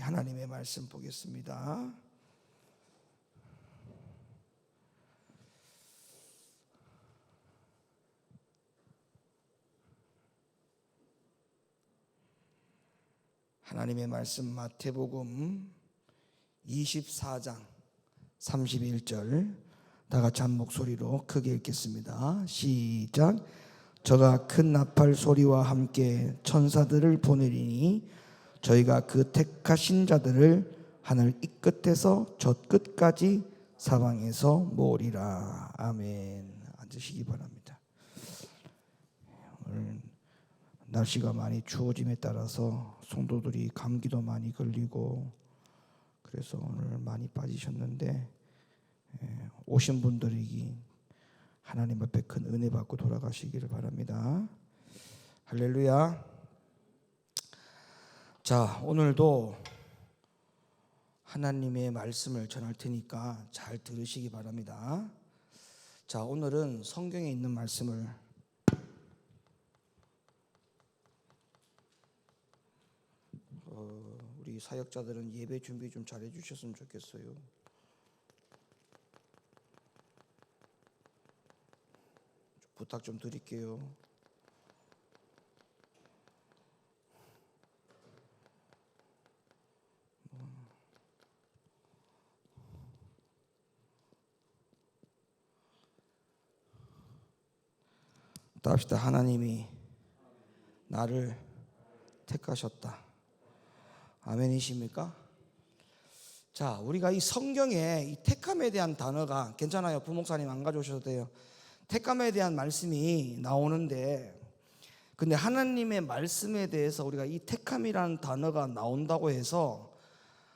하나님의 말씀 보겠습니다. 하나님의 말씀 마태복음 24장 31절 다 같이 한 목소리로 크게 읽겠습니다. 시작. 저가 큰 나팔 소리와 함께 천사들을 보내리니 저희가 그 택하신 자들을 하늘 이 끝에서 저 끝까지 사방에서 모으리라. 아멘. 앉으시기 바랍니다. 오늘 날씨가 많이 추워짐에 따라서 성도들이 감기도 많이 걸리고 그래서 오늘 많이 빠지셨는데 오신 분들이 하나님 앞에 큰 은혜 받고 돌아가시기를 바랍니다. 할렐루야. 자, 오늘도 하나님의 말씀을 전할 테니까 잘 들으시기 바랍니다. 자, 오늘은 성경에 있는 말씀을 우리 사역자들은 예배 준비 좀 잘해 주셨으면 좋겠어요. 부탁 좀 드릴게요. 답시다. 하나님이 나를 택하셨다. 아멘이십니까? 자, 우리가 이 성경에 이 택함에 대한 단어가 괜찮아요. 부목사님 안 가져오셔도 돼요. 택함에 대한 말씀이 나오는데 근데 하나님의 말씀에 대해서 우리가 이 택함이라는 단어가 나온다고 해서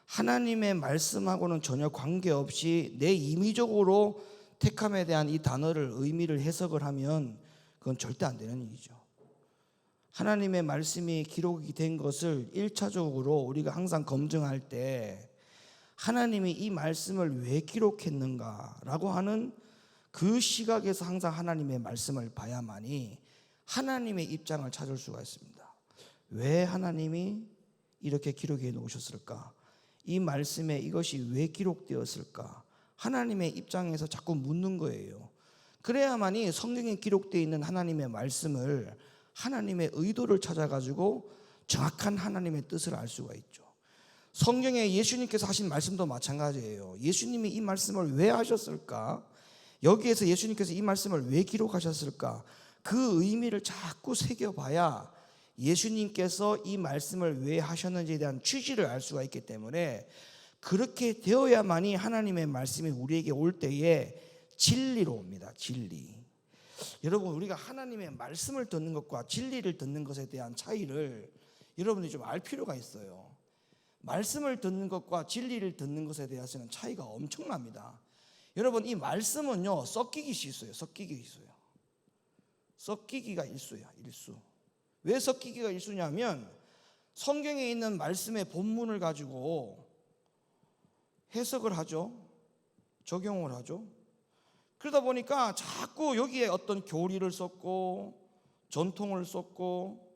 하나님의 말씀하고는 전혀 관계없이 내 임의적으로 택함에 대한 이 단어를 의미를 해석을 하면 그건 절대 안 되는 일이죠. 하나님의 말씀이 기록이 된 것을 1차적으로 우리가 항상 검증할 때 하나님이 이 말씀을 왜 기록했는가라고 하는 그 시각에서 항상 하나님의 말씀을 봐야만이 하나님의 입장을 찾을 수가 있습니다. 왜 하나님이 이렇게 기록해 놓으셨을까? 이 말씀에 이것이 왜 기록되었을까? 하나님의 입장에서 자꾸 묻는 거예요. 그래야만이 성경에 기록되어 있는 하나님의 말씀을 하나님의 의도를 찾아가지고 정확한 하나님의 뜻을 알 수가 있죠. 성경에 예수님께서 하신 말씀도 마찬가지예요. 예수님이 이 말씀을 왜 하셨을까? 여기에서 예수님께서 이 말씀을 왜 기록하셨을까? 그 의미를 자꾸 새겨봐야 예수님께서 이 말씀을 왜 하셨는지에 대한 취지를 알 수가 있기 때문에 그렇게 되어야만이 하나님의 말씀이 우리에게 올 때에 진리로 옵니다. 진리. 여러분, 우리가 하나님의 말씀을 듣는 것과 진리를 듣는 것에 대한 차이를 여러분들이 좀 알 필요가 있어요. 말씀을 듣는 것과 진리를 듣는 것에 대해서는 차이가 엄청납니다. 여러분, 이 말씀은요 섞이기 있어요. 섞이기가 일수야. 일수. 왜 섞이기가 일수냐면 성경에 있는 말씀의 본문을 가지고 해석을 하죠. 적용을 하죠. 그러다 보니까 자꾸 여기에 어떤 교리를 썼고 전통을 썼고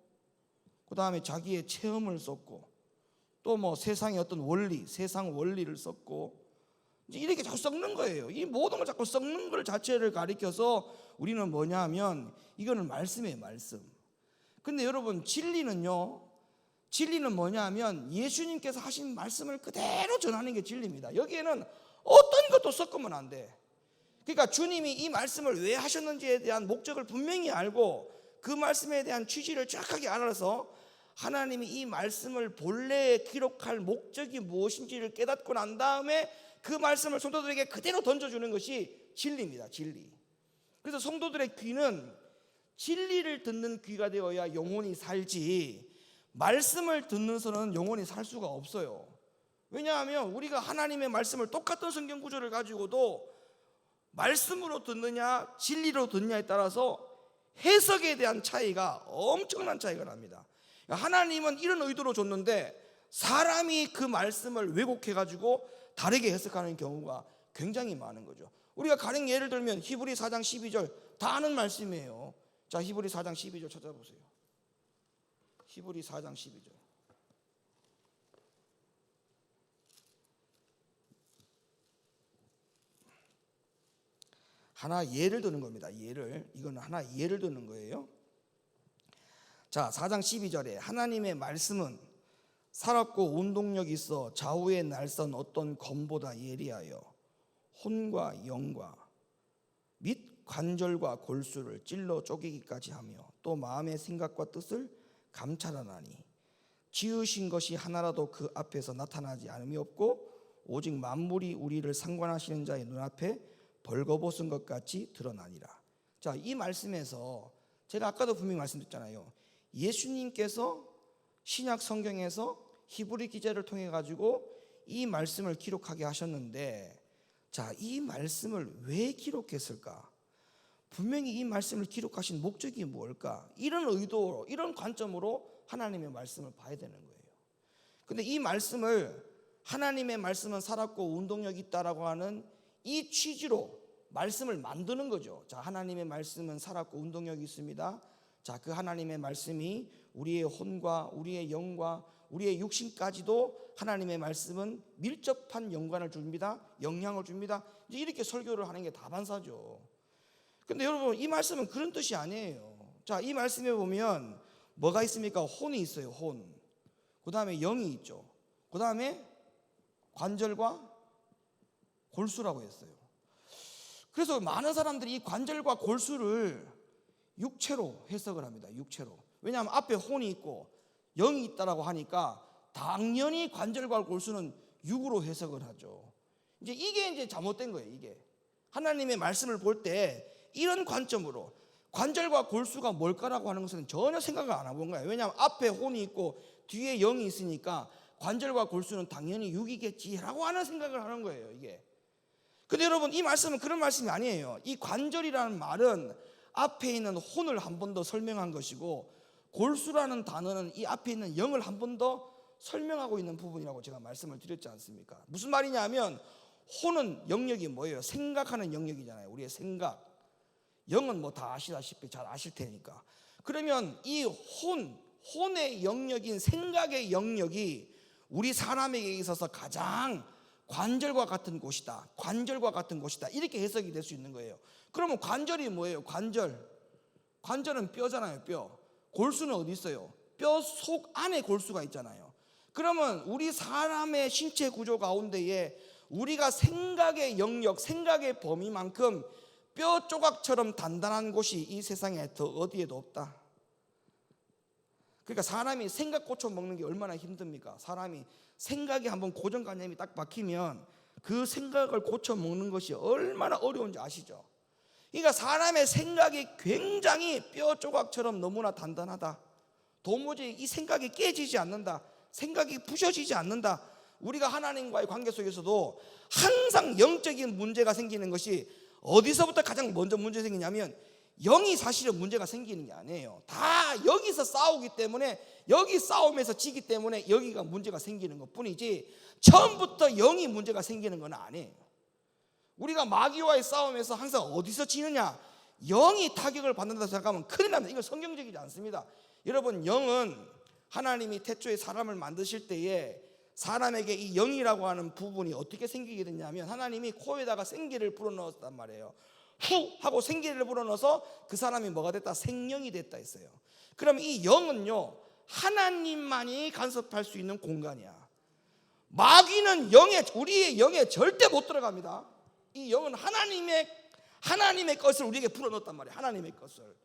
그 다음에 자기의 체험을 썼고 또 뭐 세상의 어떤 원리, 세상 원리를 썼고 이제 이렇게 자꾸 섞는 거예요. 이 모든 걸 자꾸 섞는 걸 자체를 가리켜서 우리는 뭐냐 하면 이거는 말씀이에요. 말씀. 근데 여러분, 진리는요, 진리는 뭐냐 하면 예수님께서 하신 말씀을 그대로 전하는 게 진리입니다. 여기에는 어떤 것도 섞으면 안 돼. 그러니까 주님이 이 말씀을 왜 하셨는지에 대한 목적을 분명히 알고 그 말씀에 대한 취지를 정확하게 알아서 하나님이 이 말씀을 본래 기록할 목적이 무엇인지를 깨닫고 난 다음에 그 말씀을 성도들에게 그대로 던져주는 것이 진리입니다. 진리. 그래서 성도들의 귀는 진리를 듣는 귀가 되어야 영혼이 살지 말씀을 듣는 선은 영혼이 살 수가 없어요. 왜냐하면 우리가 하나님의 말씀을 똑같은 성경 구절을 가지고도 말씀으로 듣느냐 진리로 듣느냐에 따라서 해석에 대한 차이가 엄청난 차이가 납니다. 하나님은 이런 의도로 줬는데 사람이 그 말씀을 왜곡해가지고 다르게 해석하는 경우가 굉장히 많은 거죠. 우리가 가령 예를 들면 히브리 4장 12절 다 아는 말씀이에요. 자, 히브리 4장 12절 찾아보세요. 히브리 4장 12절. 하나 예를 드는 겁니다. 이건 하나 예를 드는 거예요. 자, 4장 12절에 하나님의 말씀은 살았고 운동력이 있어 좌우의 날선 어떤 검보다 예리하여 혼과 영과 및 관절과 골수를 찔러 쪼개기까지 하며 또 마음의 생각과 뜻을 감찰하나니 지으신 것이 하나라도 그 앞에서 나타나지 않음이 없고 오직 만물이 우리를 상관하시는 자의 눈앞에 벌거벗은 것 같이 드러나니라. 자, 이 말씀에서 제가 아까도 분명히 말씀드렸잖아요. 예수님께서 신약 성경에서 히브리 기자를 통해 가지고 이 말씀을 기록하게 하셨는데, 자, 이 말씀을 왜 기록했을까? 분명히 이 말씀을 기록하신 목적이 뭘까? 이런 의도로, 이런 관점으로 하나님의 말씀을 봐야 되는 거예요. 근데 이 말씀을, 하나님의 말씀은 살았고 운동력이 있다라고 하는 이 취지로 말씀을 만드는 거죠. 자, 하나님의 말씀은 살았고 운동력이 있습니다. 자, 그 하나님의 말씀이 우리의 혼과 우리의 영과 우리의 육신까지도 하나님의 말씀은 밀접한 연관을 줍니다. 영향을 줍니다. 이제 이렇게 설교를 하는 게 다반사죠. 근데 여러분, 이 말씀은 그런 뜻이 아니에요. 자, 이 말씀에 보면 뭐가 있습니까? 혼이 있어요. 혼. 그 다음에 영이 있죠. 그 다음에 관절과 골수라고 했어요. 그래서 많은 사람들이 이 관절과 골수를 육체로 해석을 합니다. 육체로. 왜냐하면 앞에 혼이 있고 영이 있다라고 하니까 당연히 관절과 골수는 육으로 해석을 하죠. 이게 잘못된 거예요. 이게 하나님의 말씀을 볼 때 이런 관점으로 관절과 골수가 뭘까라고 하는 것은 전혀 생각을 안 해본 거예요. 왜냐하면 앞에 혼이 있고 뒤에 영이 있으니까 관절과 골수는 당연히 육이겠지라고 하는 생각을 하는 거예요. 이게. 근데 여러분, 이 말씀은 그런 말씀이 아니에요. 이 관절이라는 말은 앞에 있는 혼을 한 번 더 설명한 것이고, 골수라는 단어는 이 앞에 있는 영을 한 번 더 설명하고 있는 부분이라고 제가 말씀을 드렸지 않습니까? 무슨 말이냐면, 혼은 영역이 뭐예요? 생각하는 영역이잖아요. 우리의 생각. 영은 뭐 다 아시다시피 잘 아실 테니까. 그러면 이 혼의 영역인 생각의 영역이 우리 사람에게 있어서 가장 관절과 같은 곳이다. 관절과 같은 곳이다. 이렇게 해석이 될 수 있는 거예요. 그러면 관절이 뭐예요? 관절은 뼈잖아요. 뼈. 골수는 어디 있어요? 뼈 속 안에 골수가 있잖아요. 그러면 우리 사람의 신체 구조 가운데에 우리가 생각의 영역, 생각의 범위만큼 뼈 조각처럼 단단한 곳이 이 세상에 더 어디에도 없다. 그러니까 사람이 생각 고쳐 먹는 게 얼마나 힘듭니까? 사람이 생각이 한번 고정관념이 딱 박히면 그 생각을 고쳐 먹는 것이 얼마나 어려운지 아시죠? 그러니까 사람의 생각이 굉장히 뼈 조각처럼 너무나 단단하다. 도무지 이 생각이 깨지지 않는다. 생각이 부셔지지 않는다. 우리가 하나님과의 관계 속에서도 항상 영적인 문제가 생기는 것이 어디서부터 가장 먼저 문제 생기냐면, 영이 사실은 문제가 생기는 게 아니에요. 다 여기서 싸우기 때문에, 여기 싸움에서 지기 때문에 여기가 문제가 생기는 것 뿐이지, 처음부터 영이 문제가 생기는 건 아니에요. 우리가 마귀와의 싸움에서 항상 어디서 지느냐? 영이 타격을 받는다고 생각하면 큰일 납니다. 이건 성경적이지 않습니다. 여러분, 영은 하나님이 태초에 사람을 만드실 때에 사람에게 이 영이라고 하는 부분이 어떻게 생기게 됐냐면, 하나님이 코에다가 생기를 불어넣었단 말이에요. 후 하고 생기를 불어넣어서 그 사람이 뭐가 됐다? 생명이 됐다 했어요. 그럼 이 영은요, 하나님만이 간섭할 수 있는 공간이야. 마귀는 우리의 영에 절대 못 들어갑니다. 이 영은 하나님의 것을 우리에게 불어넣었단 말이에요. 하나님의 것을.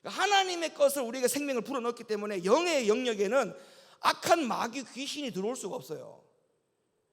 하나님의 것을 우리에게 생명을 불어넣었기 때문에 영의 영역에는 악한 마귀 귀신이 들어올 수가 없어요.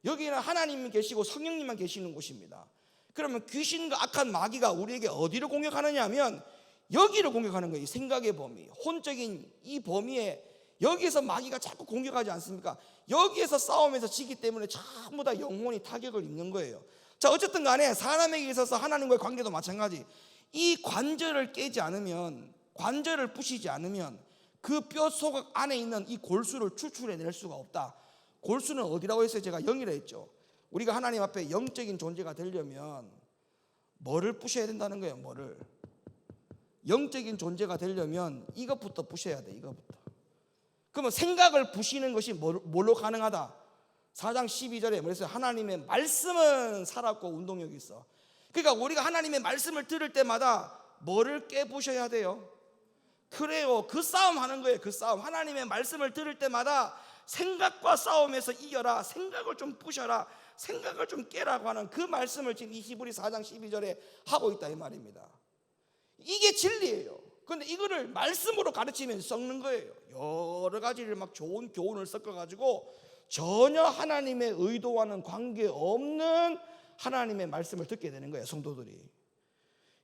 여기는 하나님이 계시고 성령님만 계시는 곳입니다. 그러면 귀신과 악한 마귀가 우리에게 어디를 공격하느냐 하면 여기를 공격하는 거예요. 생각의 범위, 혼적인 이 범위에 여기에서 마귀가 자꾸 공격하지 않습니까? 여기에서 싸움에서 지기 때문에 전부 다 영혼이 타격을 입는 거예요. 자, 어쨌든 간에 사람에게 있어서 하나님과의 관계도 마찬가지. 이 관절을 깨지 않으면, 관절을 부시지 않으면 그 뼈 속 안에 있는 이 골수를 추출해낼 수가 없다. 골수는 어디라고 했어요? 제가 영이라 했죠. 우리가 하나님 앞에 영적인 존재가 되려면 뭐를 부셔야 된다는 거예요? 뭐를? 영적인 존재가 되려면 이것부터 부셔야 돼. 이것부터. 그러면 생각을 부시는 것이 뭘로 가능하다? 4장 12절에 뭐랬어요? 하나님의 말씀은 살았고 운동력이 있어. 그러니까 우리가 하나님의 말씀을 들을 때마다 뭐를 깨부셔야 돼요? 그래요, 그 싸움 하는 거예요. 그 싸움. 하나님의 말씀을 들을 때마다 생각과 싸움에서 이겨라, 생각을 좀 부셔라, 생각을 좀 깨라고 하는 그 말씀을 지금 이 히브리 4장 12절에 하고 있다 이 말입니다. 이게 진리예요. 그런데 이거를 말씀으로 가르치면 썩는 거예요. 여러 가지를 막 좋은 교훈을 섞어가지고 전혀 하나님의 의도와는 관계없는 하나님의 말씀을 듣게 되는 거예요, 성도들이.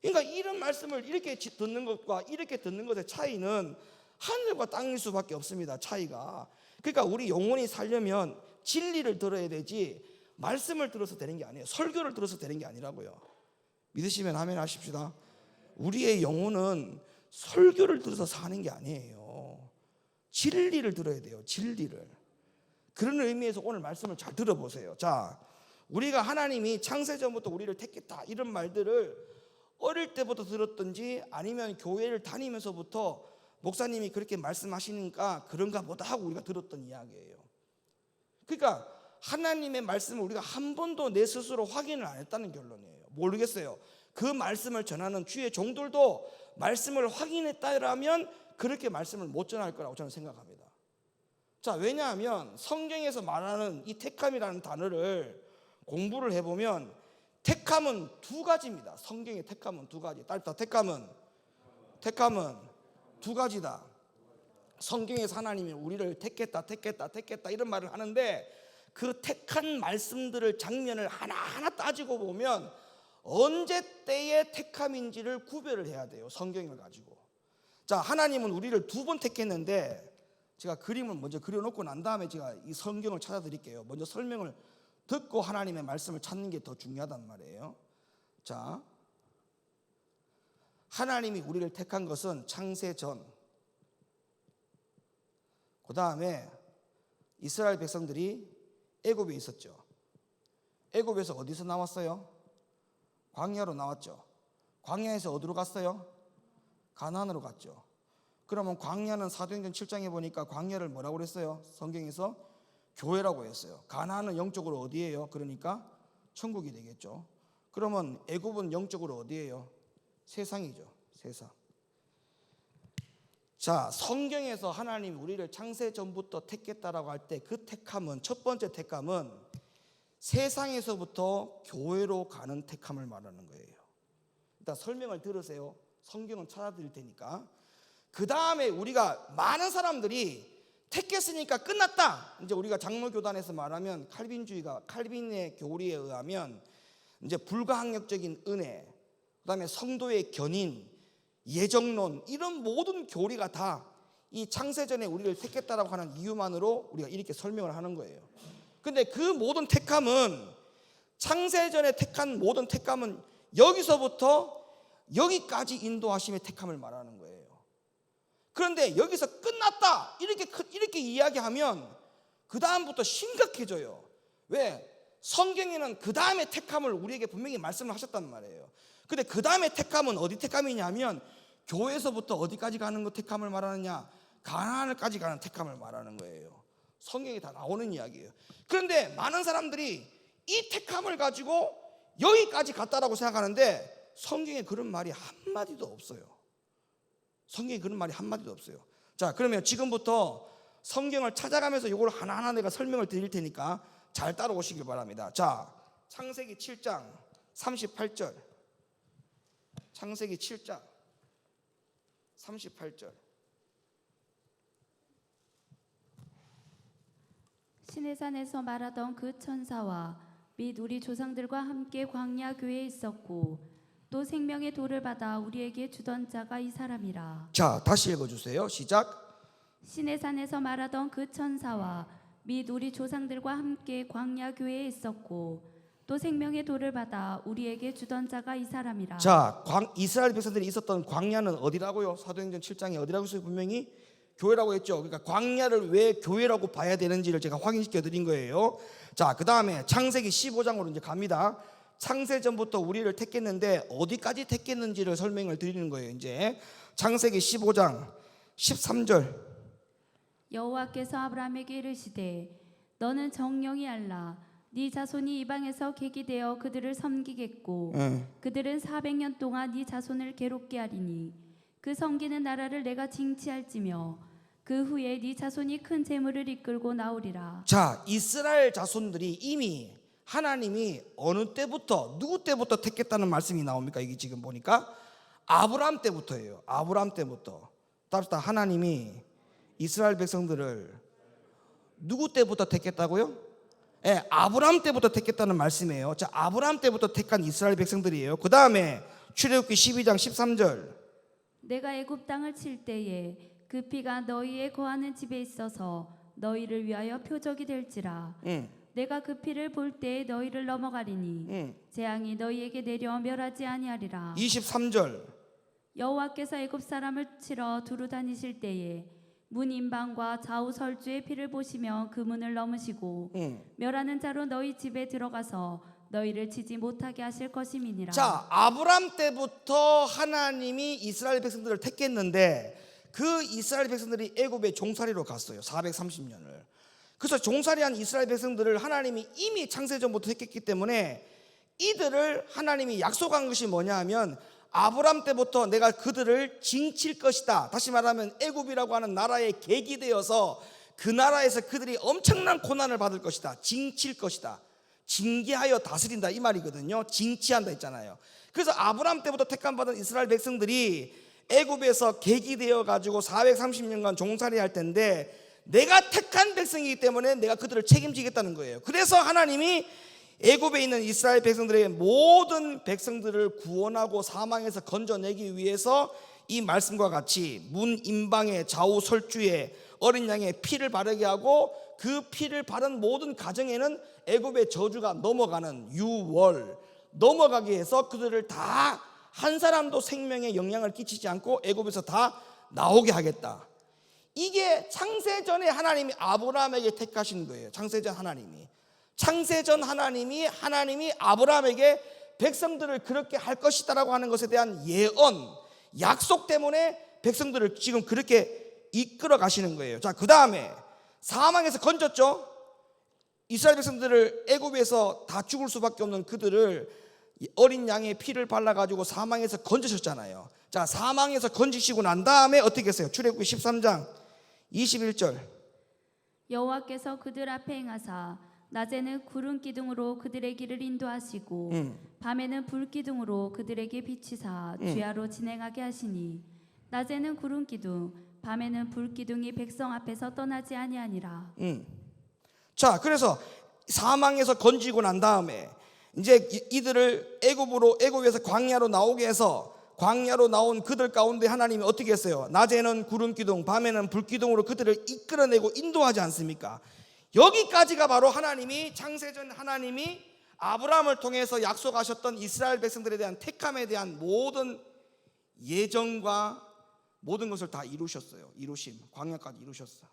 그러니까 이런 말씀을 이렇게 듣는 것과 이렇게 듣는 것의 차이는 하늘과 땅일 수밖에 없습니다. 차이가. 그러니까 우리 영혼이 살려면 진리를 들어야 되지 말씀을 들어서 되는 게 아니에요. 설교를 들어서 되는 게 아니라고요. 믿으시면 아멘 하십시다. 우리의 영혼은 설교를 들어서 사는 게 아니에요. 진리를 들어야 돼요. 진리를. 그런 의미에서 오늘 말씀을 잘 들어보세요. 자, 우리가 하나님이 창세전부터 우리를 택했다 이런 말들을 어릴 때부터 들었든지 아니면 교회를 다니면서부터 목사님이 그렇게 말씀하시니까 그런가 보다 하고 우리가 들었던 이야기예요. 그러니까 하나님의 말씀을 우리가 한 번도 내 스스로 확인을 안 했다는 결론이에요. 모르겠어요. 그 말씀을 전하는 주의 종들도 말씀을 확인했다라면 그렇게 말씀을 못 전할 거라고 저는 생각합니다. 자, 왜냐하면 성경에서 말하는 이 택함이라는 단어를 공부를 해보면 택함은 두 가지입니다. 성경의 택함은 두 가지. 딸다 택함은 두 가지다. 성경에서 하나님이 우리를 택했다 이런 말을 하는데 그 택한 말씀들을 장면을 하나하나 따지고 보면 언제 때의 택함인지를 구별을 해야 돼요. 성경을 가지고. 자, 하나님은 우리를 두 번 택했는데 제가 그림을 먼저 그려놓고 난 다음에 제가 이 성경을 찾아드릴게요. 먼저 설명을 듣고 하나님의 말씀을 찾는 게 더 중요하단 말이에요. 자, 하나님이 우리를 택한 것은 창세 전, 그 다음에 이스라엘 백성들이 애굽에 있었죠. 애굽에서 어디서 나왔어요? 광야로 나왔죠. 광야에서 어디로 갔어요? 가나안으로 갔죠. 그러면 광야는 사도행전 7장에 보니까 광야를 뭐라고 그랬어요? 성경에서 교회라고 했어요. 가나안은 영적으로 어디예요? 그러니까 천국이 되겠죠. 그러면 애굽은 영적으로 어디예요? 세상이죠. 세상. 자, 성경에서 하나님이 우리를 창세 전부터 택했다라고 할 때 그 택함은, 첫 번째 택함은 세상에서부터 교회로 가는 택함을 말하는 거예요. 일단 설명을 들으세요. 성경은 찾아드릴 테니까. 그 다음에 우리가 많은 사람들이 택했으니까 끝났다. 이제 우리가 장로교단에서 말하면 칼빈의 교리에 의하면 이제 불가항력적인 은혜, 그다음에 성도의 견인, 예정론 이런 모든 교리가 다 이 창세전에 우리를 택했다라고 하는 이유만으로 우리가 이렇게 설명을 하는 거예요. 근데 그 모든 택함은 창세전에 택한 모든 택함은 여기서부터 여기까지 인도하심의 택함을 말하는 거예요. 그런데 여기서 끝났다 이렇게 이야기하면 그 다음부터 심각해져요. 왜? 성경에는 그 다음에 택함을 우리에게 분명히 말씀을 하셨단 말이에요. 근데 그 다음에 택함은 어디 택함이냐면 교회에서부터 어디까지 가는 거 택함을 말하느냐? 가나안까지 가는 택함을 말하는 거예요. 성경에 다 나오는 이야기예요. 그런데 많은 사람들이 이 택함을 가지고 여기까지 갔다라고 생각하는데 성경에 그런 말이 한마디도 없어요. 성경에 그런 말이 한마디도 없어요. 자, 그러면 지금부터 성경을 찾아가면서 이걸 하나하나 내가 설명을 드릴 테니까 잘 따라오시길 바랍니다. 자, 창세기 7장 38절. 창세기 7장 38절. 시내산에서 말하던 그 천사와 및 우리 조상들과 함께 광야 교회에 있었고 또 생명의 돌을 받아 우리에게 주던 자가 이 사람이라. 자, 다시 읽어주세요. 시작. 시내산에서 말하던 그 천사와 및 우리 조상들과 함께 광야 교회에 있었고 또 생명의 돌을 받아 우리에게 주던 자가 이 사람이라. 자, 이스라엘 백성들이 있었던 광야는 어디라고요? 사도행전 7장에 어디라고 했어요? 분명히 교회라고 했죠. 그러니까 광야를 왜 교회라고 봐야 되는지를 제가 확인시켜 드린 거예요. 자, 그 다음에 창세기 15장으로 이제 갑니다. 창세전부터 우리를 택했는데 어디까지 택했는지를 설명을 드리는 거예요. 이제 창세기 15장 13절. 여호와께서 아브라함에게 이르시되 너는 정령이 알라 네 자손이 이방에서 객이 되어 그들을 섬기겠고 그들은 400년 동안 네 자손을 괴롭게 하리니 그 섬기는 나라를 내가 징치할지며 그 후에 네 자손이 큰 재물을 이끌고 나오리라. 자, 이스라엘 자손들이 이미 하나님이 어느 때부터 누구 때부터 택했다는 말씀이 나옵니까? 이게 지금 보니까 아브라함 때부터예요. 아브라함 때부터. 따라서 하나님이 이스라엘 백성들을 누구 때부터 택했다고요? 예, 아브라함 때부터 택했다는 말씀이에요. 자, 아브라함 때부터 택한 이스라엘 백성들이에요. 그 다음에 출애굽기 12장 13절. 내가 애굽 땅을 칠 때에 그 피가 너희의 거하는 집에 있어서 너희를 위하여 표적이 될지라. 내가 그 피를 볼 때에 너희를 넘어가리니 재앙이 너희에게 내려 멸하지 아니하리라. 23절. 여호와께서 애굽 사람을 치러 두루 다니실 때에 문 임방과 좌우 설주의 피를 보시며 그 문을 넘으시고 멸하는 자로 너희 집에 들어가서 너희를 치지 못하게 하실 것임이니라. 자, 아브라함 때부터 하나님이 이스라엘 백성들을 택했는데 그 이스라엘 백성들이 애굽에 종살이로 갔어요. 430년을. 그래서 종살이한 이스라엘 백성들을 하나님이 이미 창세전부터 택했기 때문에 이들을 하나님이 약속한 것이 뭐냐 하면 아브라함 때부터 내가 그들을 징칠 것이다. 다시 말하면 애굽이라고 하는 나라의 객이 되어서 그 나라에서 그들이 엄청난 고난을 받을 것이다. 징칠 것이다. 징계하여 다스린다 이 말이거든요. 징치한다 했잖아요. 그래서 아브라함 때부터 택함받은 이스라엘 백성들이 애굽에서 객이 되어 가지고 430년간 종살이 할 텐데 내가 택한 백성이기 때문에 내가 그들을 책임지겠다는 거예요. 그래서 하나님이 애굽에 있는 이스라엘 백성들의 모든 백성들을 구원하고 사망에서 건져내기 위해서 이 말씀과 같이 문 임방에 좌우 설주에 어린 양의 피를 바르게 하고 그 피를 바른 모든 가정에는 애굽의 저주가 넘어가는 유월 넘어가게 해서 그들을 다 한 사람도 생명에 영향을 끼치지 않고 애굽에서 다 나오게 하겠다. 이게 창세전에 하나님이 아브라함에게 택하신 거예요. 창세전 하나님이 아브라함에게 백성들을 그렇게 할 것이다라고 하는 것에 대한 예언, 약속 때문에 백성들을 지금 그렇게 이끌어 가시는 거예요. 자, 그 다음에 사망에서 건졌죠. 이스라엘 백성들을 애굽에서 다 죽을 수밖에 없는 그들을 어린 양의 피를 발라가지고 사망에서 건지셨잖아요. 자, 사망에서 건지시고 난 다음에 어떻게 했어요? 출애굽기 13장 21절. 여호와께서 그들 앞에 행하사 낮에는 구름 기둥으로 그들의 길을 인도하시고 밤에는 불 기둥으로 그들에게 비치사 주야로 진행하게 하시니 낮에는 구름 기둥 밤에는 불 기둥이 백성 앞에서 떠나지 아니하니라. 자, 그래서 사망에서 건지고 난 다음에 이제 이들을 애굽에서 광야로 나오게 해서 광야로 나온 그들 가운데 하나님이 어떻게 했어요? 낮에는 구름 기둥, 밤에는 불 기둥으로 그들을 이끌어내고 인도하지 않습니까? 여기까지가 바로 하나님이 창세전 하나님이 아브라함을 통해서 약속하셨던 이스라엘 백성들에 대한 택함에 대한 모든 예정과 모든 것을 다 이루셨어요. 이루심, 광야까지 이루셨어.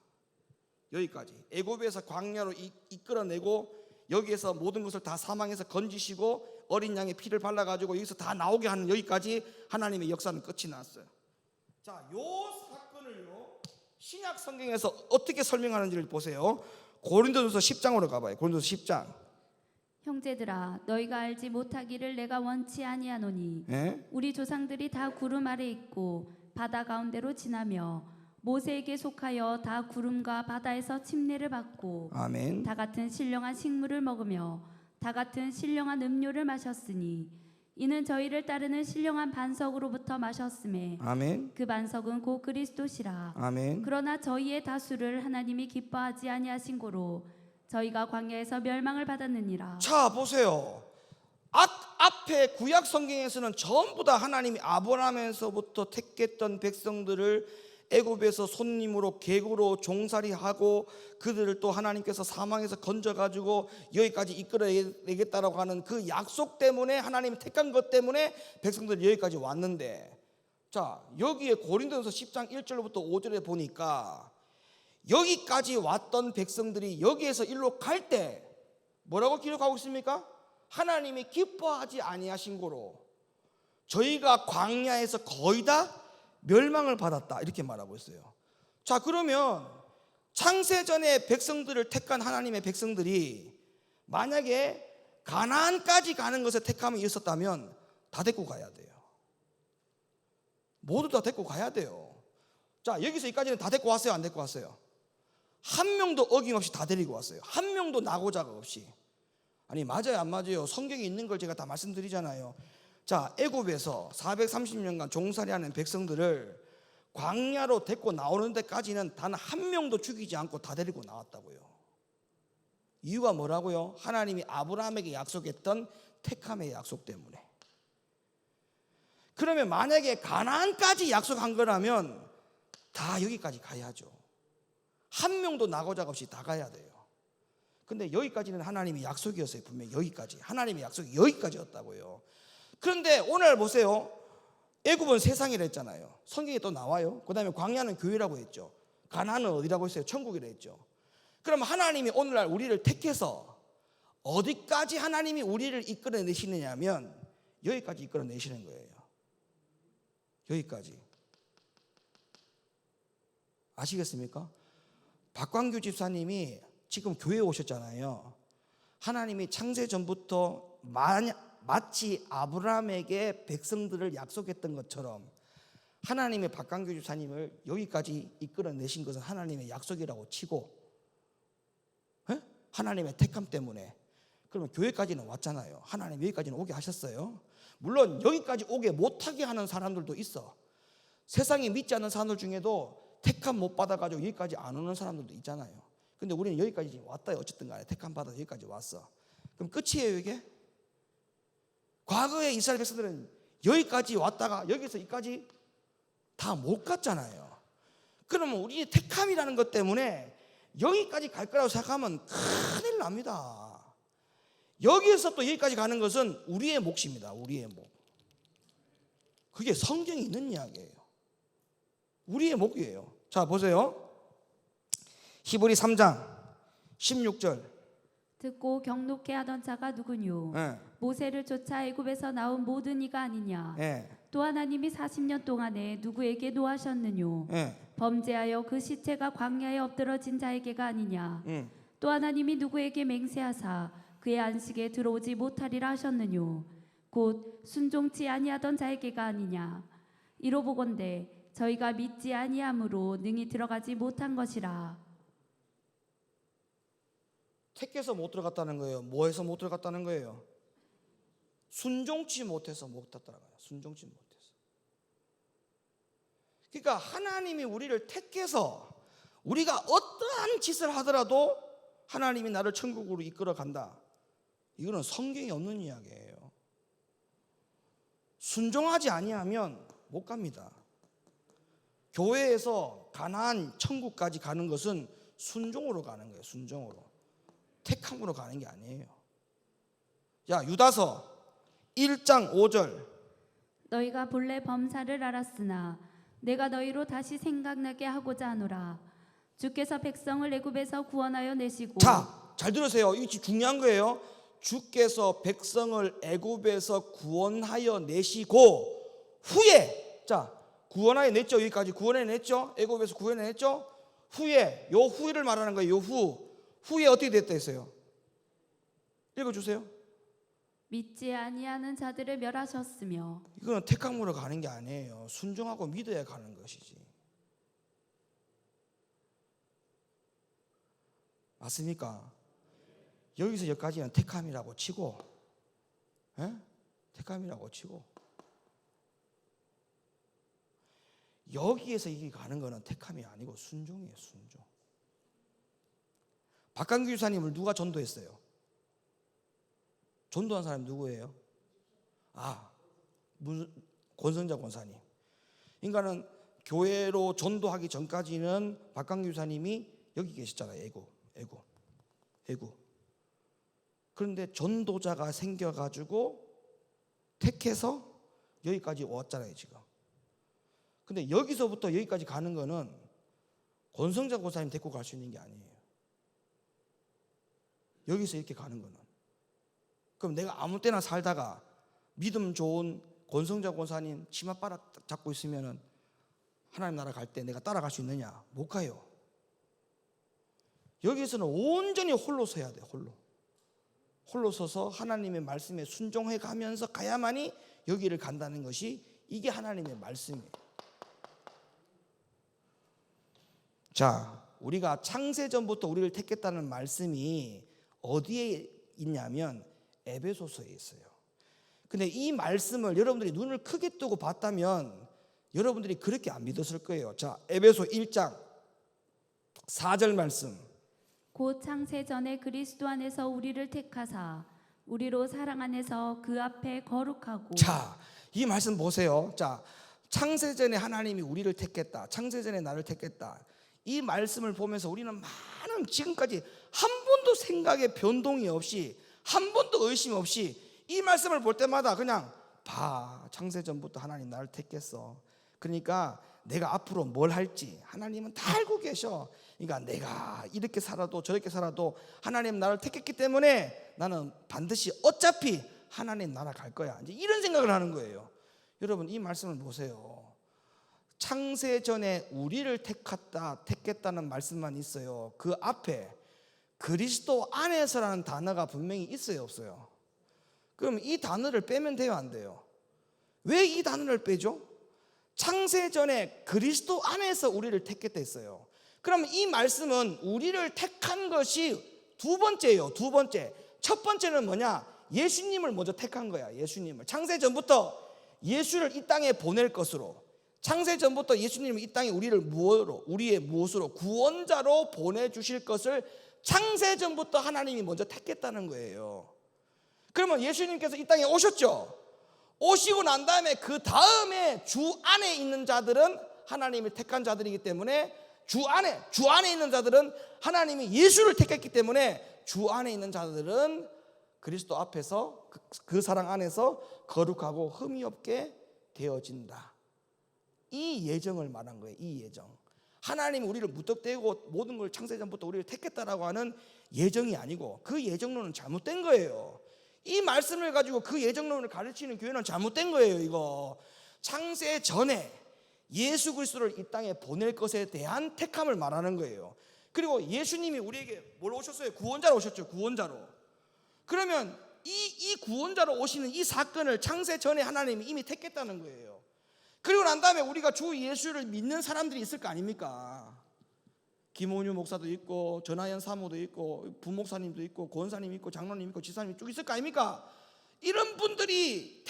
여기까지 애굽에서 광야로 이끌어내고 여기에서 모든 것을 다 사망해서 건지시고 어린 양의 피를 발라가지고 여기서 다 나오게 하는 여기까지 하나님의 역사는 끝이 났어요. 자, 요 사건을요 신약 성경에서 어떻게 설명하는지를 보세요. 고린도전서 10장으로 가봐요. 고린도전서 10장. 형제들아 너희가 알지 못하기를 내가 원치 아니하노니 우리 조상들이 다 구름 아래 있고 바다 가운데로 지나며 모세에게 속하여 다 구름과 바다에서 침례를 받고 아멘. 다 같은 신령한 식물을 먹으며 다 같은 신령한 음료를 마셨으니 이는 저희를 따르는 신령한 반석으로부터 마셨음에 아멘. 그 반석은 곧 그리스도시라. 아멘. 그러나 저희의 다수를 하나님이 기뻐하지 아니하신 고로 저희가 광야에서 멸망을 받았느니라. 자, 보세요. 앞에 구약 성경에서는 전부 다 하나님이 아브라함에서부터 택했던 백성들을 애굽에서 손님으로 객으로 종살이하고 그들을 또 하나님께서 사망에서 건져가지고 여기까지 이끌어내겠다라고 하는 그 약속 때문에 하나님이 택한 것 때문에 백성들이 여기까지 왔는데, 자, 여기에 고린도전서 10장 1절부터 5절에 보니까 여기까지 왔던 백성들이 여기에서 일로 갈 때 뭐라고 기록하고 있습니까? 하나님이 기뻐하지 아니하신 고로 저희가 광야에서 거의 다 멸망을 받았다 이렇게 말하고 있어요. 자, 그러면 창세전에 백성들을 택한 하나님의 백성들이 만약에 가나안까지 가는 것에 택함이 있었다면 다 데리고 가야 돼요. 모두 다 데리고 가야 돼요. 자, 여기서 여기까지는 다 데리고 왔어요, 안 데리고 왔어요? 한 명도 어김없이 다 데리고 왔어요. 한 명도 나고자가 없이. 아니, 맞아요, 안 맞아요? 성경에 있는 걸 제가 다 말씀드리잖아요. 자, 애굽에서 430년간 종살이하는 백성들을 광야로 데리고 나오는 데까지는 단 한 명도 죽이지 않고 다 데리고 나왔다고요. 이유가 뭐라고요? 하나님이 아브라함에게 약속했던 택함의 약속 때문에. 그러면 만약에 가나안까지 약속한 거라면 다 여기까지 가야죠. 한 명도 나고자가 없이 다 가야 돼요. 근데 여기까지는 하나님의 약속이었어요. 분명히 여기까지. 하나님의 약속이 여기까지였다고요. 그런데 오늘 보세요. 애굽은 세상이라 했잖아요. 성경에 또 나와요. 그 다음에 광야는 교회라고 했죠. 가나안은 어디라고 했어요? 천국이라 했죠. 그럼 하나님이 오늘날 우리를 택해서 어디까지 하나님이 우리를 이끌어내시느냐면 여기까지 이끌어내시는 거예요. 여기까지. 아시겠습니까? 박광규 집사님이 지금 교회에 오셨잖아요. 하나님이 창세 전부터 마치 아브라함에게 백성들을 약속했던 것처럼 하나님의 박광규 집사님을 여기까지 이끌어내신 것은 하나님의 약속이라고 치고, 하나님의 택함 때문에. 그러면 교회까지는 왔잖아요. 하나님 여기까지는 오게 하셨어요. 물론 여기까지 오게 못하게 하는 사람들도 있어. 세상에 믿지 않는 사람들 중에도 택함 못 받아가지고 여기까지 안 오는 사람들도 있잖아요. 근데 우리는 여기까지 지금 왔다. 어쨌든 간에 택함 받아서 여기까지 왔어. 그럼 끝이에요, 이게? 과거에 이스라엘 백성들은 여기까지 왔다가 여기서 여기까지 다 못 갔잖아요. 그러면 우리 택함이라는 것 때문에 여기까지 갈 거라고 생각하면 큰일 납니다. 여기에서 또 여기까지 가는 것은 우리의 몫입니다. 우리의 몫. 그게 성경에 있는 이야기예요. 우리의 몫이에요. 자, 보세요. 히브리 3장 16절. 듣고 경록해 하던 자가 누구뇨? 네. 모세를 쫓아 애굽에서 나온 모든 이가 아니냐? 네. 또 하나님이 40년 동안에 누구에게 노하셨느뇨? 네. 범죄하여 그 시체가 광야에 엎드러진 자에게가 아니냐? 또 하나님이 누구에게 맹세하사 그의 안식에 들어오지 못하리라 하셨느뇨? 곧 순종치 아니하던 자에게가 아니냐? 이로보건대 저희가 믿지 아니함으로 능히 들어가지 못한 것이라. 택해서 못 들어갔다는 거예요. 뭐해서 못 들어갔다는 거예요? 순종치 못해서 못 들어갔다는 거예요. 순종치 못해서. 그러니까 하나님이 우리를 택해서 우리가 어떠한 짓을 하더라도 하나님이 나를 천국으로 이끌어 간다. 이거는 성경에 없는 이야기예요. 순종하지 아니하면 못 갑니다. 교회에서 가나안 천국까지 가는 것은 순종으로 가는 거예요. 순종으로. 택함으로 가는 게 아니에요. 자, 유다서 1장 5절. 너희가 본래 범사를 알았으나 내가 너희로 다시 생각나게 하고자 하노라. 주께서 백성을 애굽에서 구원하여 내시고. 자, 잘 들으세요. 이게 중요한 거예요. 주께서 백성을 애굽에서 구원하여 내시고 후에, 자, 구원하여 냈죠. 여기까지 구원해 냈죠. 애굽에서 구원해 냈죠. 후에, 요 후를 말하는 거예요. 요 후에 어떻게 됐다 했어요? 읽어주세요. 믿지 아니하는 자들을 멸하셨으며. 이거는 택함으로 가는 게 아니에요. 순종하고 믿어야 가는 것이지. 맞습니까? 여기서 여기까지는 택함이라고 치고, 택함이라고 치고, 여기에서 이게 가는 거는 택함이 아니고 순종이에요. 순종. 박강규 유사님을 누가 전도했어요? 전도한 사람이 누구예요? 권성자 권사님. 그러니까는 교회로 전도하기 전까지는 박강규 유사님이 여기 계셨잖아요. 애굽. 그런데 전도자가 생겨가지고 택해서 여기까지 왔잖아요, 지금. 근데 여기서부터 여기까지 가는 거는 권성자 권사님 데리고 갈 수 있는 게 아니에요. 여기서 이렇게 가는 거는. 그럼 내가 아무 때나 살다가 믿음 좋은 권성자 권사님 치맛바락 잡고 있으면은 하나님 나라 갈 때 내가 따라갈 수 있느냐? 못 가요. 여기서는 온전히 홀로 서야 돼, 홀로. 홀로 서서 하나님의 말씀에 순종해 가면서 가야만이 여기를 간다는 것이 이게 하나님의 말씀이에요. 자, 우리가 창세전부터 우리를 택했다는 말씀이 어디에 있냐면 에베소서에 있어요. 근데 이 말씀을 여러분들이 눈을 크게 뜨고 봤다면 여러분들이 그렇게 안 믿었을 거예요. 자, 에베소 1장 4절 말씀. 곧 창세 전에 그리스도 안에서 우리를 택하사 우리로 사랑 안에서 그 앞에 거룩하고. 자, 이 말씀 보세요. 자, 창세전에 하나님이 우리를 택했다. 창세전에 나를 택했다. 이 말씀을 보면서 우리는 많은 지금까지 한 번도 생각에 변동이 없이 한 번도 의심 없이 이 말씀을 볼 때마다 그냥 창세전부터 하나님 나를 택했어. 그러니까 내가 앞으로 뭘 할지 하나님은 다 알고 계셔. 그러니까 내가 이렇게 살아도 저렇게 살아도 하나님 나를 택했기 때문에 나는 반드시 어차피 하나님 나라 갈 거야. 이제 이런 생각을 하는 거예요. 여러분 이 말씀을 보세요. 창세전에 우리를 택했다는 말씀만 있어요. 그 앞에 그리스도 안에서라는 단어가 분명히 있어요, 없어요? 그럼 이 단어를 빼면 돼요, 안 돼요? 왜 이 단어를 빼죠? 창세전에 그리스도 안에서 우리를 택했다 했어요. 그럼 이 말씀은 우리를 택한 것이 두 번째예요. 두 번째. 첫 번째는 뭐냐? 예수님을 먼저 택한 거야. 예수님을. 창세전부터 예수를 이 땅에 보낼 것으로, 창세전부터 예수님이 이 땅에 우리를 우리의 무엇으로 구원자로 보내주실 것을 창세전부터 하나님이 먼저 택했다는 거예요. 그러면 예수님께서 이 땅에 오셨죠. 오시고 난 다음에 그 다음에 주 안에 있는 자들은 하나님이 택한 자들이기 때문에 주 안에 있는 자들은 하나님이 예수를 택했기 때문에 주 안에 있는 자들은 그리스도 앞에서 그 사랑 안에서 거룩하고 흠이 없게 되어진다. 이 예정을 말한 거예요. 이 예정. 하나님이 우리를 무턱대고 모든 걸 창세전부터 우리를 택했다라고 하는 예정이 아니고 그 예정론은 잘못된 거예요. 이 말씀을 가지고 그 예정론을 가르치는 교회는 잘못된 거예요. 이거 창세 전에 예수 그리스도를 이 땅에 보낼 것에 대한 택함을 말하는 거예요. 그리고 예수님이 우리에게 뭘 오셨어요? 구원자로 오셨죠. 구원자로. 그러면 이 구원자로 오시는 이 사건을 창세 전에 하나님이 이미 택했다는 거예요. 그리고 난 다음에 우리가 주 예수를 믿는 사람들이 있을 거 아닙니까? 김원유 목사도 있고 전하연 사모도 있고 부목사님도 있고 권사님 있고 장로님 있고 지사님 쭉 있을 거 아닙니까? 이런 분들이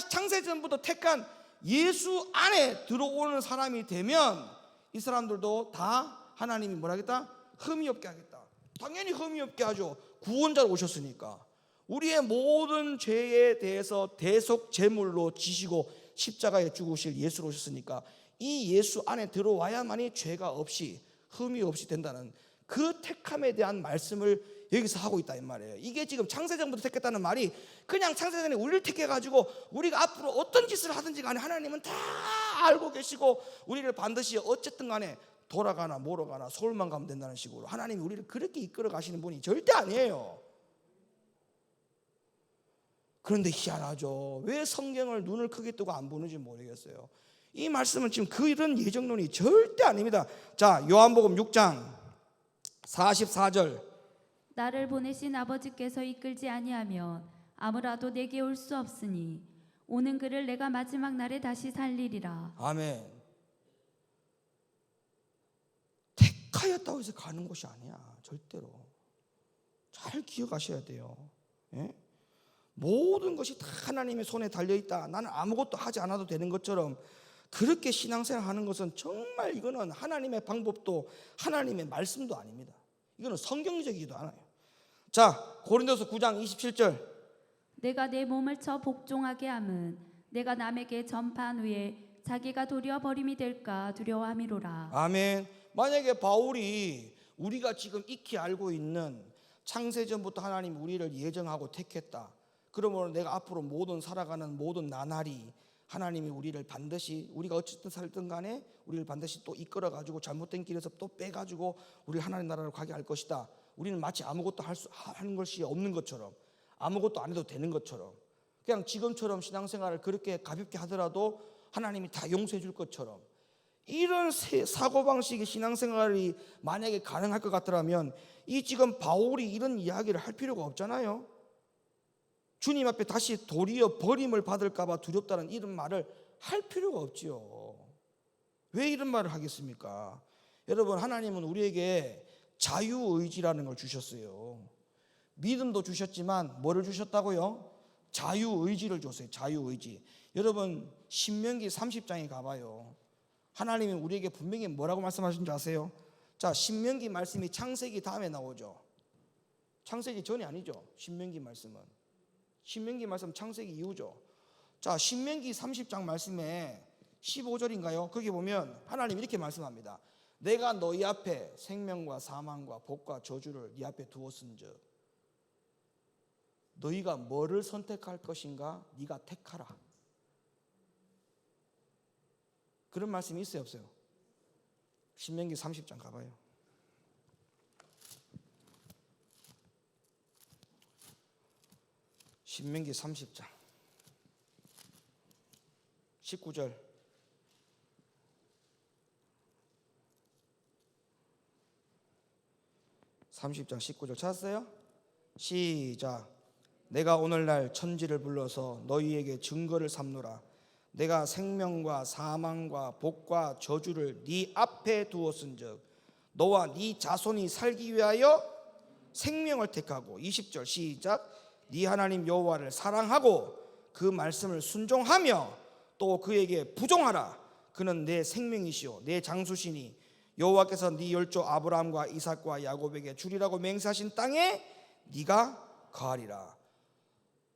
창세전부터 택한 예수 안에 들어오는 사람이 되면 이 사람들도 다 하나님이 뭐라 하겠다? 흠이 없게 하겠다. 당연히 흠이 없게 하죠. 구원자로 오셨으니까. 우리의 모든 죄에 대해서 대속 제물로 지시고 십자가에 죽으실 예수로 오셨으니까 이 예수 안에 들어와야만이 죄가 없이 흠이 없이 된다는 그 택함에 대한 말씀을 여기서 하고 있다 이 말이에요. 이게 지금 창세전부터 택했다는 말이 그냥 창세전에 우리를 택해가지고 우리가 앞으로 어떤 짓을 하든지 간에 하나님은 다 알고 계시고 우리를 반드시 어쨌든 간에 돌아가나 뭐로 가나 서울만 가면 된다는 식으로 하나님이 우리를 그렇게 이끌어 가시는 분이 절대 아니에요. 그런데 희한하죠. 왜 성경을 눈을 크게 뜨고 안 보는지 모르겠어요. 이 말씀은 지금 그런 예정론이 절대 아닙니다. 자, 요한복음 6장 44절. 나를 보내신 아버지께서 이끌지 아니하면 아무라도 내게 올 수 없으니 오는 그를 내가 마지막 날에 다시 살리리라. 아멘. 택하였다고 해서 가는 곳이 아니야. 절대로. 잘 기억하셔야 돼요. 예? 모든 것이 다 하나님의 손에 달려있다. 나는 아무것도 하지 않아도 되는 것처럼 그렇게 신앙생활 하는 것은 정말 이거는 하나님의 방법도 하나님의 말씀도 아닙니다. 이거는 성경적이지도 않아요. 자, 고린도서 9장 27절. 내가 내 몸을 쳐 복종하게 함은 내가 남에게 전파한 후에 자기가 도리어 버림이 될까 두려워함이로라. 아멘. 만약에 바울이 우리가 지금 익히 알고 있는 창세전부터 하나님이 우리를 예정하고 택했다. 그러면 내가 앞으로 모든 살아가는 모든 나날이 하나님이 우리를 반드시 우리가 어쨌든 살든 간에 우리를 반드시 또 이끌어가지고 잘못된 길에서 또 빼가지고 우리 하나님 나라로 가게 할 것이다. 우리는 마치 아무것도 하는 것이 없는 것처럼 아무것도 안 해도 되는 것처럼 그냥 지금처럼 신앙생활을 그렇게 가볍게 하더라도 하나님이 다 용서해 줄 것처럼 이런 사고방식의 신앙생활이 만약에 가능할 것 같더라면 이 지금 바울이 이런 이야기를 할 필요가 없잖아요. 주님 앞에 다시 도리어 버림을 받을까 봐 두렵다는 이런 말을 할 필요가 없지요. 왜 이런 말을 하겠습니까? 여러분, 하나님은 우리에게 자유의지라는 걸 주셨어요. 믿음도 주셨지만 뭐를 주셨다고요? 자유의지를 줬어요. 자유의지. 여러분, 신명기 30장에 가봐요. 하나님이 우리에게 분명히 뭐라고 말씀하신 줄 아세요? 자, 신명기 말씀이 창세기 다음에 나오죠. 창세기 전이 아니죠. 신명기 말씀은 창세기 이후죠. 자, 신명기 30장 말씀에 15절인가요? 거기 보면 하나님 이렇게 말씀합니다. 내가 너희 앞에 생명과 사망과 복과 저주를 네 앞에 두었은즉 너희가 뭐를 선택할 것인가? 네가 택하라. 그런 말씀이 있어요, 없어요? 신명기 30장 가봐요. 신명기 30장 19절. 찾았어요? 시작. 내가 오늘날 천지를 불러서 너희에게 증거를 삼노라. 내가 생명과 사망과 복과 저주를 네 앞에 두었은즉 너와 네 자손이 살기 위하여 생명을 택하고 20절 시작. 네 하나님 여호와를 사랑하고 그 말씀을 순종하며 또 그에게 부종하라. 그는 내 생명이시요 내 장수시니 여호와께서 네 열조 아브라함과 이삭과 야곱에게 주리라고 맹세하신 땅에 네가 거하리라.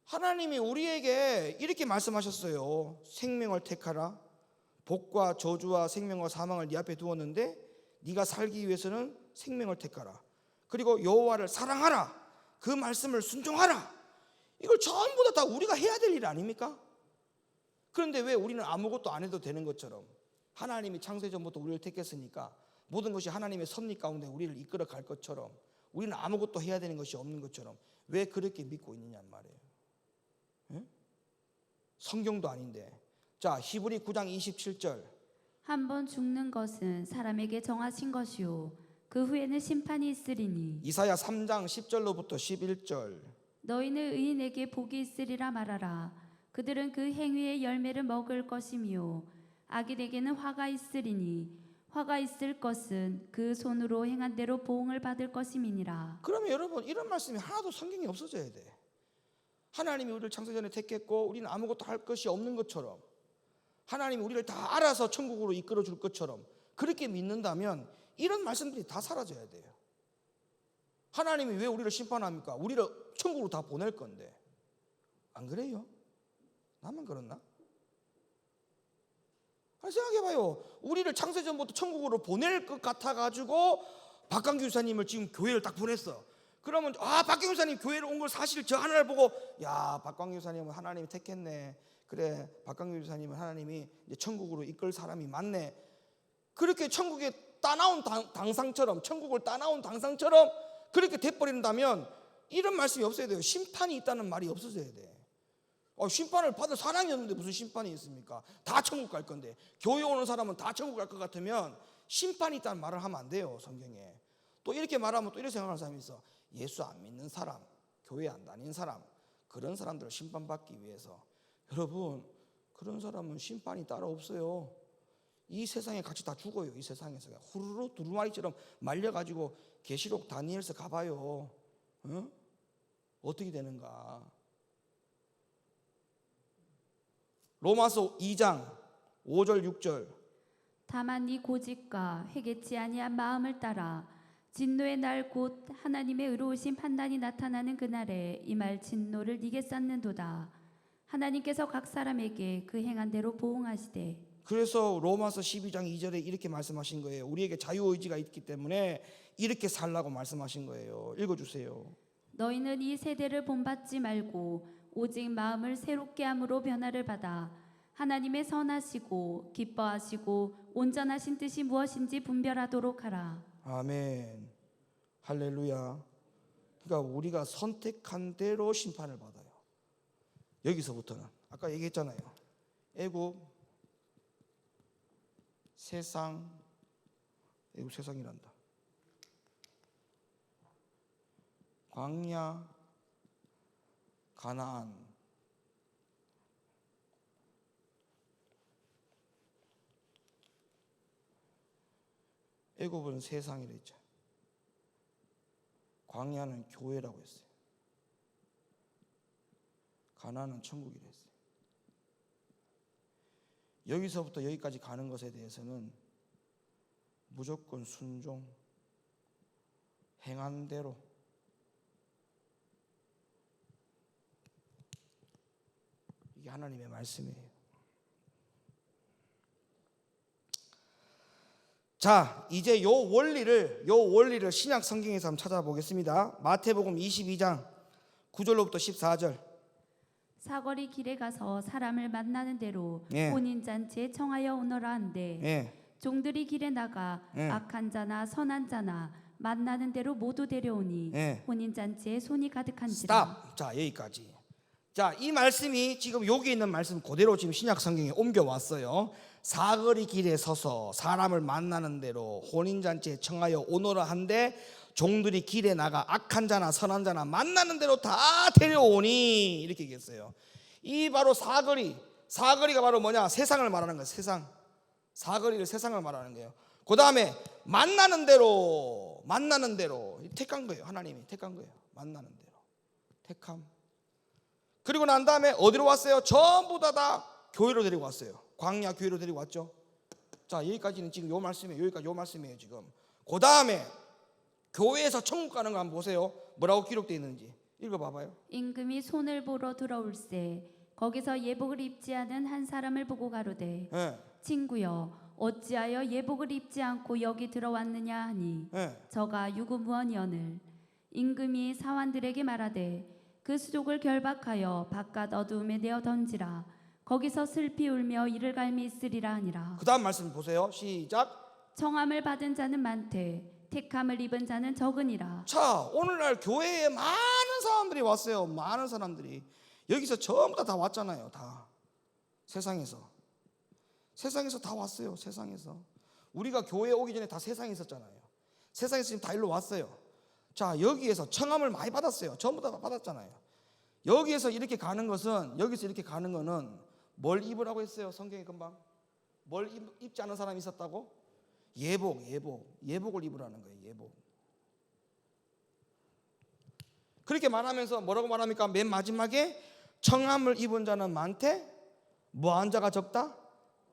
하나님이 우리에게 이렇게 말씀하셨어요. 생명을 택하라. 복과 저주와 생명과 사망을 네 앞에 두었는데 네가 살기 위해서는 생명을 택하라. 그리고 여호와를 사랑하라. 그 말씀을 순종하라. 이걸 전부 다 우리가 해야 될 일 아닙니까? 그런데 왜 우리는 아무것도 안 해도 되는 것처럼, 하나님이 창세전부터 우리를 택했으니까 모든 것이 하나님의 섭리 가운데 우리를 이끌어 갈 것처럼 우리는 아무것도 해야 되는 것이 없는 것처럼 왜 그렇게 믿고 있느냐는 말이에요. 예? 성경도 아닌데. 자, 히브리 9장 27절. 한 번 죽는 것은 사람에게 정하신 것이요 그 후에는 심판이 있으리니 이사야 3장 10절로부터 11절. 너희는 의인에게 복이 있으리라 말하라. 그들은 그 행위의 열매를 먹을 것이며 악인에게는 화가 있으리니 화가 있을 것은 그 손으로 행한 대로 보응을 받을 것임이니라. 그러면 여러분, 이런 말씀이 하나도 성경에 없어져야 돼. 하나님이 우리를 창세전에 택했고 우리는 아무것도 할 것이 없는 것처럼, 하나님이 우리를 다 알아서 천국으로 이끌어 줄 것처럼 그렇게 믿는다면 이런 말씀들이 다 사라져야 돼요. 하나님이 왜 우리를 심판합니까? 우리를 천국으로 다 보낼 건데. 안 그래요? 나만 그렇나? 생각해봐요. 우리를 창세전부터 천국으로 보낼 것 같아가지고 박강규 유사님을 지금 교회를 딱 보냈어. 그러면 박강규 유사님 교회를 온 걸 사실 저 하나를 보고, 야, 박강규 유사님은 하나님이 택했네. 그래, 박강규 유사님은 하나님이 이제 천국으로 이끌 사람이 맞네. 그렇게 천국에 따나온 당상처럼, 천국을 따나온 당상처럼 그렇게 돼버린다면 이런 말씀이 없어야 돼요. 심판이 있다는 말이 없어져야 돼. 심판을 받을 사람이 없는데 무슨 심판이 있습니까? 다 천국 갈 건데. 교회 오는 사람은 다 천국 갈 것 같으면 심판이 있다는 말을 하면 안 돼요, 성경에. 또 이렇게 말하면 또 이렇게 생각하는 사람이 있어. 예수 안 믿는 사람, 교회 안 다니는 사람, 그런 사람들을 심판받기 위해서. 여러분, 그런 사람은 심판이 따로 없어요. 이 세상에 같이 다 죽어요. 이 세상에서 후루루 두루마리처럼 말려가지고 계시록 다니엘서 가봐요. 응? 어떻게 되는가? 로마서 2장 5절 6절. 다만 네 고집과 회개치 아니한 마음을 따라 진노의 날 곧 하나님의 의로우신 판단이 나타나는 그날에 이 말 진노를 네게 쌓는도다. 하나님께서 각 사람에게 그 행한 대로 보응하시되. 그래서 로마서 12장 2절에 이렇게 말씀하신 거예요. 우리에게 자유의지가 있기 때문에 이렇게 살라고 말씀하신 거예요. 읽어주세요. 너희는 이 세대를 본받지 말고 오직 마음을 새롭게 함으로 변화를 받아 하나님의 선하시고 기뻐하시고 온전하신 뜻이 무엇인지 분별하도록 하라. 아멘. 할렐루야. 그러니까 우리가 선택한 대로 심판을 받아요. 여기서부터는 아까 얘기했잖아요. 애굽, 세상, 애굽 세상이란다. 광야, 가나안, 애굽은 세상이라 했죠. 광야는 교회라고 했어요. 가나안은 천국이라 했어요. 여기서부터 여기까지 가는 것에 대해서는 무조건 순종, 행한 대로. 이게 하나님의 말씀이에요. 자, 이제 요 원리를 신약 성경에서 한번 찾아보겠습니다. 마태복음 22장 9절로부터 14절. 사거리 길에 가서 사람을 만나는 대로 예. 혼인잔치에 청하여 오너라 한데 예. 종들이 길에 나가 악한 자나 선한 자나 만나는 대로 모두 데려오니 예. 혼인잔치에 손이 가득한지라. 스탑. 자, 여기까지. 자, 이 말씀이 지금 여기 있는 말씀 그대로 지금 신약 성경에 옮겨왔어요. 사거리 길에 서서 사람을 만나는 대로 혼인잔치에 청하여 오너라 한데 종들이 길에 나가 악한 자나 선한 자나 만나는 대로 다 데려오니 이렇게 얘기했어요. 이 바로 사거리가 바로 뭐냐? 세상을 말하는 거예요. 사거리를 세상을 말하는 거예요. 그 다음에 만나는 대로 택한 거예요. 하나님이 택한 거예요. 만나는 대로 택함. 그리고 난 다음에 어디로 왔어요? 전부 다 교회로 데리고 왔어요. 광야 교회로 데리고 왔죠. 자, 여기까지는 지금 요 말씀이에요. 여기까지 요 말씀이에요 지금. 그 다음에 교회에서 천국 가는 거 한번 보세요. 뭐라고 기록되어 있는지 읽어봐봐요. 임금이 손을 보러 들어올세 거기서 예복을 입지 않은 한 사람을 보고 가로되 예. 친구여 어찌하여 예복을 입지 않고 여기 들어왔느냐 하니 예. 저가 유구무원이언을 임금이 사환들에게 말하되 그 수족을 결박하여 바깥 어두움에 내어 던지라 거기서 슬피 울며 이를 갈미 있으리라 하니라. 그 다음 말씀 보세요. 시작. 청함을 받은 자는 많되 택함을 입은 자는 적으니라. 자, 오늘날 교회에 많은 사람들이 왔어요. 많은 사람들이 여기서 전부 다 왔잖아요. 다 세상에서 다 왔어요. 세상에서 우리가 교회 오기 전에 다 세상에 있었잖아요. 세상에서 지금 다 일로 왔어요. 자, 여기에서 청함을 많이 받았어요. 전부 다 받았잖아요. 여기서 이렇게 가는 거는 뭘 입으라고 했어요? 성경에 금방 뭘 입지 않은 사람이 있었다고? 예복을 입으라는 거예요. 예복. 그렇게 말하면서 뭐라고 말합니까? 맨 마지막에 청함을 입은 자는 많되 뭐한 자가 적다?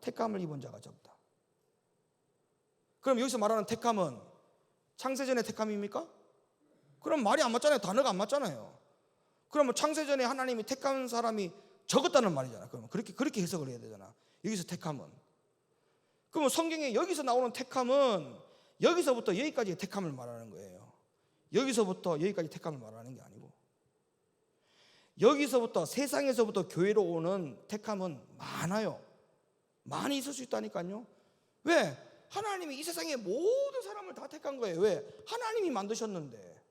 택함을 입은 자가 적다. 그럼 여기서 말하는 택함은 창세전의 택함입니까? 그럼 말이 안 맞잖아요. 단어가 안 맞잖아요. 그러면 창세전에 하나님이 택한 사람이 적었다는 말이잖아. 그러면 그렇게 해석을 해야 되잖아. 여기서 택함은. 그러면 성경에 여기서 나오는 택함은 여기서부터 여기까지 택함을 말하는 거예요. 여기서부터 여기까지 택함을 말하는 게 아니고 여기서부터 세상에서부터 교회로 오는 택함은 많아요. 많이 있을 수 있다니까요. 왜? 하나님이 이 세상의 모든 사람을 다 택한 거예요. 왜? 하나님이 만드셨는데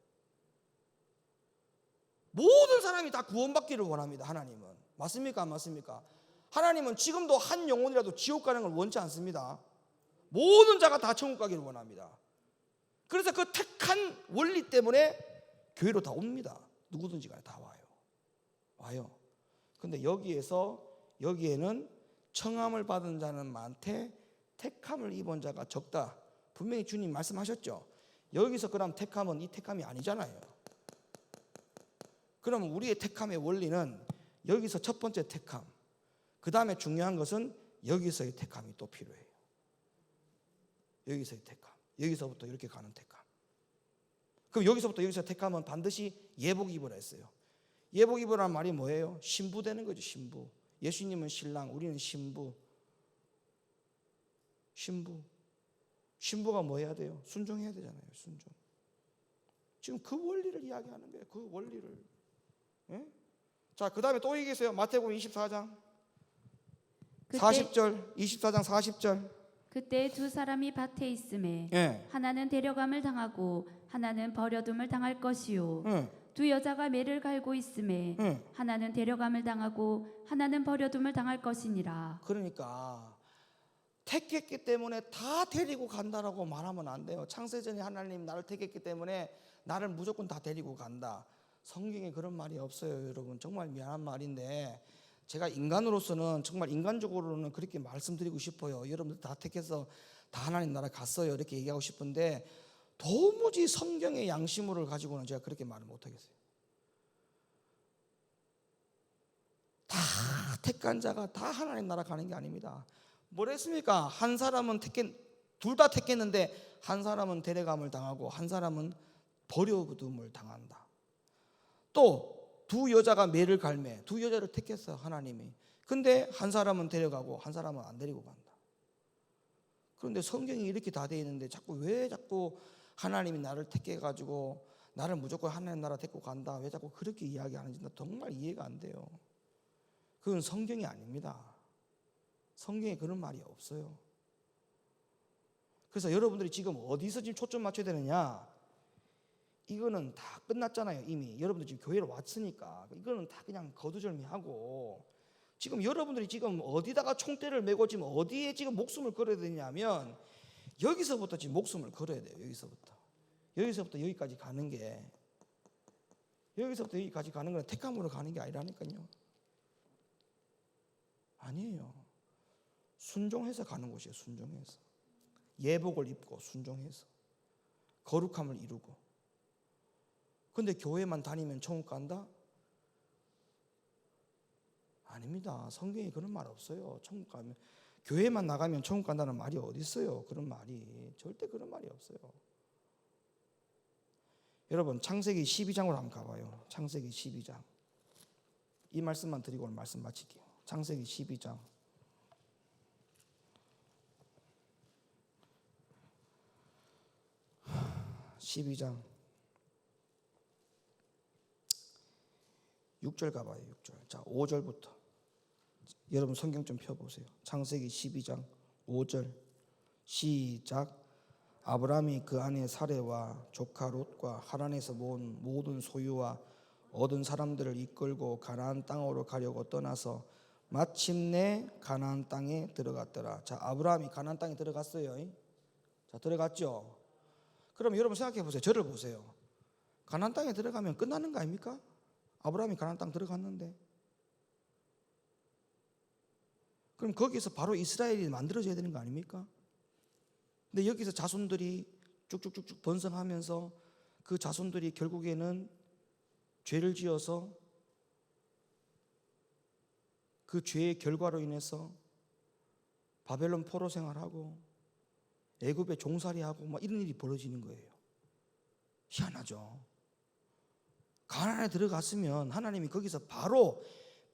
모든 사람이 다 구원받기를 원합니다. 하나님은. 맞습니까? 안 맞습니까? 하나님은 지금도 한 영혼이라도 지옥 가는 걸 원치 않습니다. 모든 자가 다 천국 가기를 원합니다. 그래서 그 택한 원리 때문에 교회로 다 옵니다. 누구든지 간에 다 와요. 근데 여기에는 청함을 받은 자는 많되 택함을 입은 자가 적다. 분명히 주님 말씀하셨죠. 여기서 그럼 택함은 이 택함이 아니잖아요. 그러면 우리의 택함의 원리는 여기서 첫 번째 택함, 그 다음에 중요한 것은 여기서의 택함이 또 필요해요. 여기서의 택함, 여기서부터 이렇게 가는 택함. 그럼 여기서부터 여기서 택함은 반드시 예복 입으라 했어요. 예복 입으라는 말이 뭐예요? 신부 되는 거죠. 신부. 예수님은 신랑, 우리는 신부. 신부가 뭐 해야 돼요? 순종해야 되잖아요. 순종. 지금 그 원리를 이야기하는 거예요. 그 원리를. 예? 자, 그 다음에 또 얘기했어요. 마태복음 24장 40절, 24장 40절. 그때 두 사람이 밭에 있음에 예. 하나는 데려감을 당하고 하나는 버려둠을 당할 것이요 예. 두 여자가 매를 갈고 있음에 예. 하나는 데려감을 당하고 하나는 버려둠을 당할 것이니라. 그러니까 택했기 때문에 다 데리고 간다라고 말하면 안 돼요. 창세전에 하나님 나를 택했기 때문에 나를 무조건 다 데리고 간다. 성경에 그런 말이 없어요. 여러분 정말 미안한 말인데 제가 인간으로서는 정말 인간적으로는 그렇게 말씀드리고 싶어요. 여러분들 다 택해서 다 하나님 나라 갔어요 이렇게 얘기하고 싶은데 도무지 성경의 양심으로 가지고는 제가 그렇게 말을 못하겠어요. 다 택한 자가 다 하나님 나라 가는 게 아닙니다. 뭐랬습니까? 한 사람은 둘 다 택했는데 한 사람은 데려감을 당하고 한 사람은 버려둠을 당한다. 또 두 여자가 매를 갈매, 두 여자를 택했어 하나님이. 근데 한 사람은 데려가고 한 사람은 안 데리고 간다. 그런데 성경이 이렇게 다 돼 있는데 왜 자꾸 하나님이 나를 택해가지고 나를 무조건 하나님 나라 데리고 간다, 왜 자꾸 그렇게 이야기하는지 나 정말 이해가 안 돼요. 그건 성경이 아닙니다. 성경에 그런 말이 없어요. 그래서 여러분들이 지금 어디서 지금 초점 맞춰야 되느냐? 이거는 다 끝났잖아요. 이미 여러분들 지금 교회로 왔으니까 이거는 다 그냥 거두절미하고, 지금 여러분들이 지금 어디다가 총대를 메고 지금 어디에 지금 목숨을 걸어야 되냐면 여기서부터 지금 목숨을 걸어야 돼요. 여기서부터 여기까지 가는 게, 여기서부터 여기까지 가는 건 택함으로 가는 게 아니라니까요. 아니에요. 순종해서 가는 곳이에요. 순종해서 예복을 입고 순종해서 거룩함을 이루고. 근데 교회만 다니면 천국 간다? 아닙니다. 성경에 그런 말 없어요. 천국 가면, 교회만 나가면 천국 간다는 말이 어디 있어요? 그런 말이 절대 그런 말이 없어요. 여러분 창세기 12장으로 한번 가봐요. 창세기 12장. 이 말씀만 드리고 오늘 말씀 마칠게요. 창세기 12장. 12장 6절 가봐요. 6절. 자, 5절부터 여러분 성경 좀 펴보세요. 창세기 12장 5절 시작. 아브라함이 그 아내 사레와 조카 롯과 하란에서 모은 모든 소유와 얻은 사람들을 이끌고 가나안 땅으로 가려고 떠나서 마침내 가나안 땅에 들어갔더라. 자, 아브라함이 가나안 땅에 들어갔어요. 자, 들어갔죠. 그럼 여러분 생각해 보세요. 저를 보세요. 가나안 땅에 들어가면 끝나는 거 아닙니까? 아브라함이 가나안 땅 들어갔는데, 그럼 거기서 바로 이스라엘이 만들어져야 되는 거 아닙니까? 근데 여기서 자손들이 쭉쭉쭉쭉 번성하면서 그 자손들이 결국에는 죄를 지어서 그 죄의 결과로 인해서 바벨론 포로 생활하고 애굽에 종살이하고 막 이런 일이 벌어지는 거예요. 희한하죠. 가나안에 들어갔으면 하나님이 거기서 바로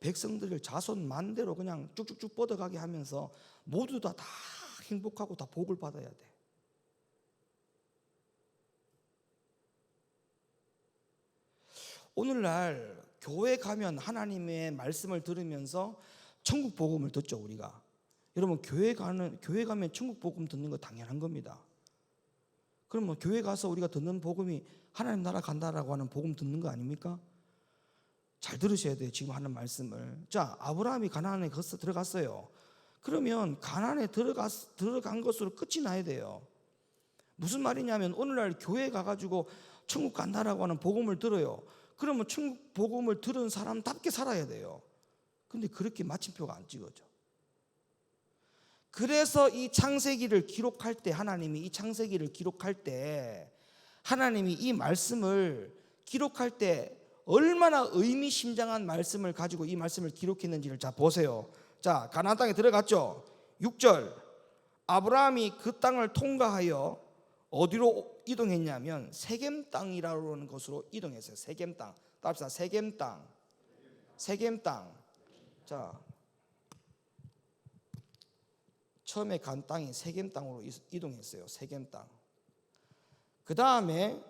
백성들을 자손 만대로 그냥 쭉쭉쭉 뻗어가게 하면서 모두 다 행복하고 다 복을 받아야 돼. 오늘날 교회 가면 하나님의 말씀을 들으면서 천국 복음을 듣죠. 우리가 여러분 교회 가면 천국 복음 듣는 거 당연한 겁니다. 그러면 교회 가서 우리가 듣는 복음이 하나님 나라 간다라고 하는 복음 듣는 거 아닙니까? 잘 들으셔야 돼요. 지금 하는 말씀을. 자, 아브라함이 가나안에 들어갔어요. 그러면 가나안에 들어간 것으로 끝이 나야 돼요. 무슨 말이냐면 오늘날 교회 가가지고 천국 간다라고 하는 복음을 들어요. 그러면 천국 복음을 들은 사람답게 살아야 돼요. 근데 그렇게 마침표가 안 찍어져. 그래서 이 창세기를 기록할 때, 하나님이 이 창세기를 기록할 때, 하나님이 이 말씀을 기록할 때 얼마나 의미심장한 말씀을 가지고 이 말씀을 기록했는지를 자 보세요. 자, 가나안 땅에 들어갔죠. 6절 아브라함이 그 땅을 통과하여 어디로 이동했냐면 세겜 땅이라고 하는 곳으로 이동했어요. 세겜 땅. 따라합시다. 세겜 땅. 세겜 땅. 자, 처음에 간 땅이 세겜 땅으로 이동했어요. 세겜 땅. 그 다음에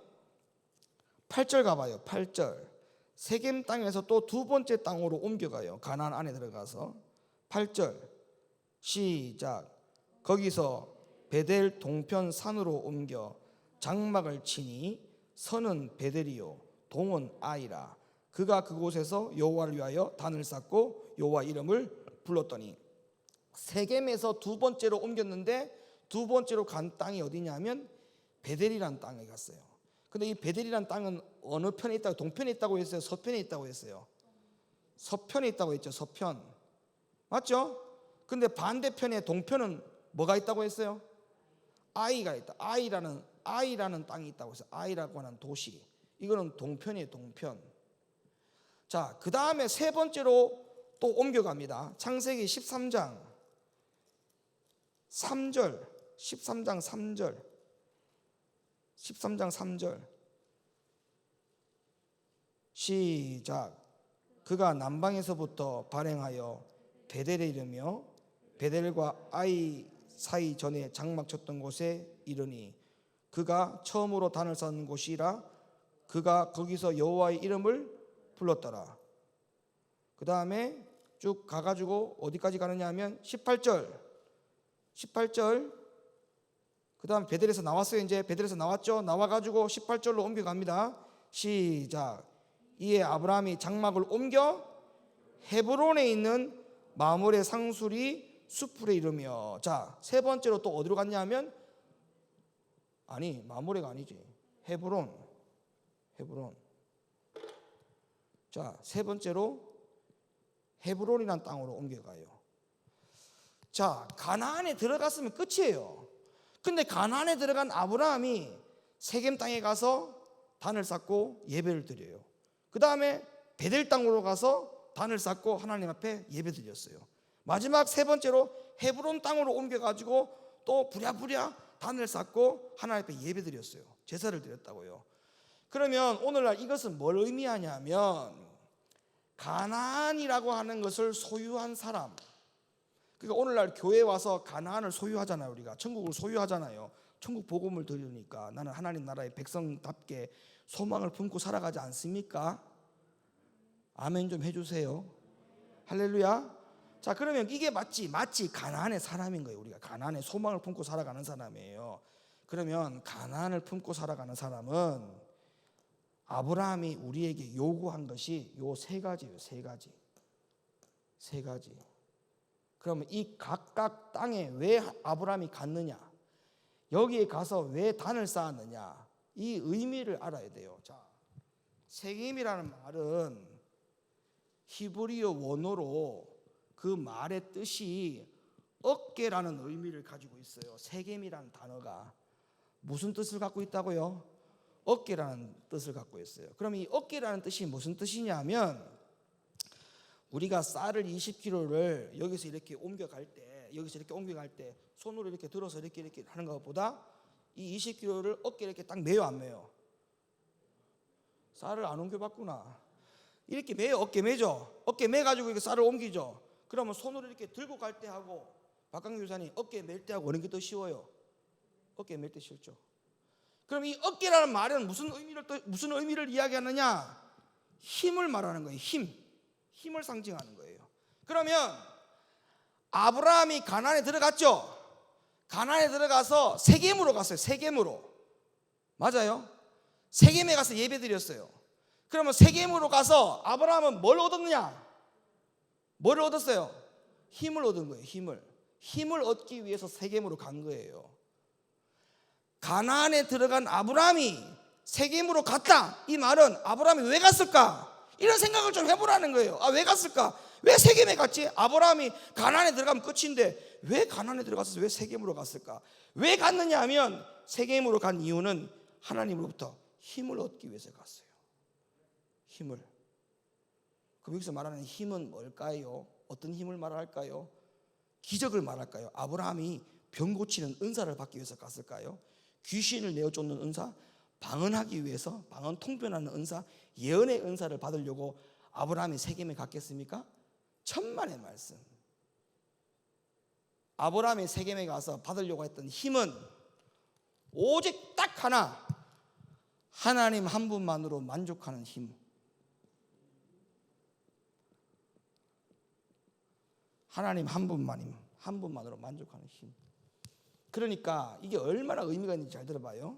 8절 가봐요. 8절 세겜 땅에서 또 두 번째 땅으로 옮겨가요. 가나안 안에 들어가서 8절 시작. 거기서 베델 동편 산으로 옮겨 장막을 치니 선은 베델이요 동은 아이라. 그가 그곳에서 여호와를 위하여 단을 쌓고 여호와 이름을 불렀더니, 세겜에서 두 번째로 옮겼는데 두 번째로 간 땅이 어디냐면 베델이라는 땅에 갔어요. 근데 이 베델이라는 땅은 어느 편에 있다고, 동편에 있다고 했어요? 서편에 있다고 했어요? 서편에 있다고 했죠. 서편. 맞죠? 근데 반대편에 동편은 뭐가 있다고 했어요? 아이가 있다. 아이라는 땅이 있다고 해서 아이라고 하는 도시. 이거는 동편이에요, 동편. 자, 그 다음에 세 번째로 또 옮겨갑니다. 창세기 13장 3절, 13장 3절, 13장 3절. 시작. 그가 남방에서부터 발행하여 베델에 이르며 베델과 아이 사이 전에 장막 쳤던 곳에 이르니 그가 처음으로 단을 쌓은 곳이라 그가 거기서 여호와의 이름을 불렀더라. 그 다음에 쭉 가가지고 어디까지 가느냐 하면 18절. 그 다음 베델에서 나왔어요. 이제 베델에서 나왔죠. 나와가지고 18절로 옮겨갑니다. 시작. 이에 아브라함이 장막을 옮겨 헤브론에 있는 마므레 상수리 수풀에 이르며. 자, 세 번째로 또 어디로 갔냐 하면 아니 마므레가 아니지, 헤브론. 자, 세 번째로 헤브론이라는 땅으로 옮겨가요. 자, 가나안에 들어갔으면 끝이에요. 근데 가나안에 들어간 아브라함이 세겜 땅에 가서 단을 쌓고 예배를 드려요. 그 다음에 베델 땅으로 가서 단을 쌓고 하나님 앞에 예배 드렸어요. 마지막 세 번째로 헤브론 땅으로 옮겨가지고 또 부랴부랴 단을 쌓고 하나님 앞에 예배 드렸어요. 제사를 드렸다고요. 그러면 오늘날 이것은 뭘 의미하냐면 가나안이라고 하는 것을 소유한 사람. 그러니까 오늘날 교회에 와서 가나안을 소유하잖아요. 우리가 천국을 소유하잖아요. 천국 복음을 들으니까 나는 하나님 나라의 백성답게 소망을 품고 살아가지 않습니까? 아멘 좀 해주세요. 할렐루야. 자, 그러면 이게 마치 가나안의 사람인 거예요. 우리가 가나안의 소망을 품고 살아가는 사람이에요. 그러면 가나안을 품고 살아가는 사람은 아브라함이 우리에게 요구한 것이 요 세 가지예요. 세 가지. 그러면 이 각각 땅에 왜 아브라함이 갔느냐, 여기에 가서 왜 단을 쌓았느냐, 이 의미를 알아야 돼요. 자, 세겜이라는 말은 히브리어 원어로 그 말의 뜻이 어깨라는 의미를 가지고 있어요. 세겜이라는 단어가 무슨 뜻을 갖고 있다고요? 어깨라는 뜻을 갖고 있어요. 그럼 이 어깨라는 뜻이 무슨 뜻이냐면 우리가 쌀을 20kg를 여기서 이렇게 옮겨갈 때 손으로 이렇게 들어서 이렇게 하는 것보다 이 20kg를 어깨에 이렇게 딱 매요, 안 매요? 쌀을 안 옮겨봤구나. 이렇게 매요. 어깨 매죠. 어깨 매가지고 이렇게 쌀을 옮기죠. 그러면 손으로 이렇게 들고 갈 때 하고 박강규 교사님 어깨 멜 때 하고 어느 게 더 쉬워요? 어깨 멜 때 쉽죠. 그럼 이 어깨라는 말은 무슨 의미를 이야기하느냐? 힘을 말하는 거예요. 힘을 상징하는 거예요. 그러면 아브라함이 가나안에 들어갔죠. 가나안에 들어가서 세겜으로 갔어요. 세겜으로. 맞아요. 세겜에 가서 예배드렸어요. 그러면 세겜으로 가서 아브라함은 뭘 얻었느냐? 뭘 얻었어요? 힘을 얻은 거예요. 힘을 얻기 위해서 세겜으로 간 거예요. 가나안에 들어간 아브라함이 세겜으로 갔다. 이 말은 아브라함이 왜 갔을까? 이런 생각을 좀 해보라는 거예요. 왜 갔을까? 왜 세겜에 갔지? 아브라함이 가나안에 들어가면 끝인데 왜 가나안에 들어가서 왜 세겜으로 갔을까? 왜 갔느냐 하면 세겜으로 간 이유는 하나님으로부터 힘을 얻기 위해서 갔어요. 힘을. 그럼 여기서 말하는 힘은 뭘까요? 어떤 힘을 말할까요? 기적을 말할까요? 아브라함이 병 고치는 은사를 받기 위해서 갔을까요? 귀신을 내어쫓는 은사, 방언하기 위해서, 방언 통변하는 은사, 예언의 은사를 받으려고 아브라함이 세겜에 갔겠습니까? 천만의 말씀. 아브라함이 세겜에 가서 받으려고 했던 힘은 오직 딱 하나, 하나님 한 분만으로 만족하는 힘. 하나님 한 분만으로 만족하는 힘. 그러니까 이게 얼마나 의미가 있는지 잘 들어봐요.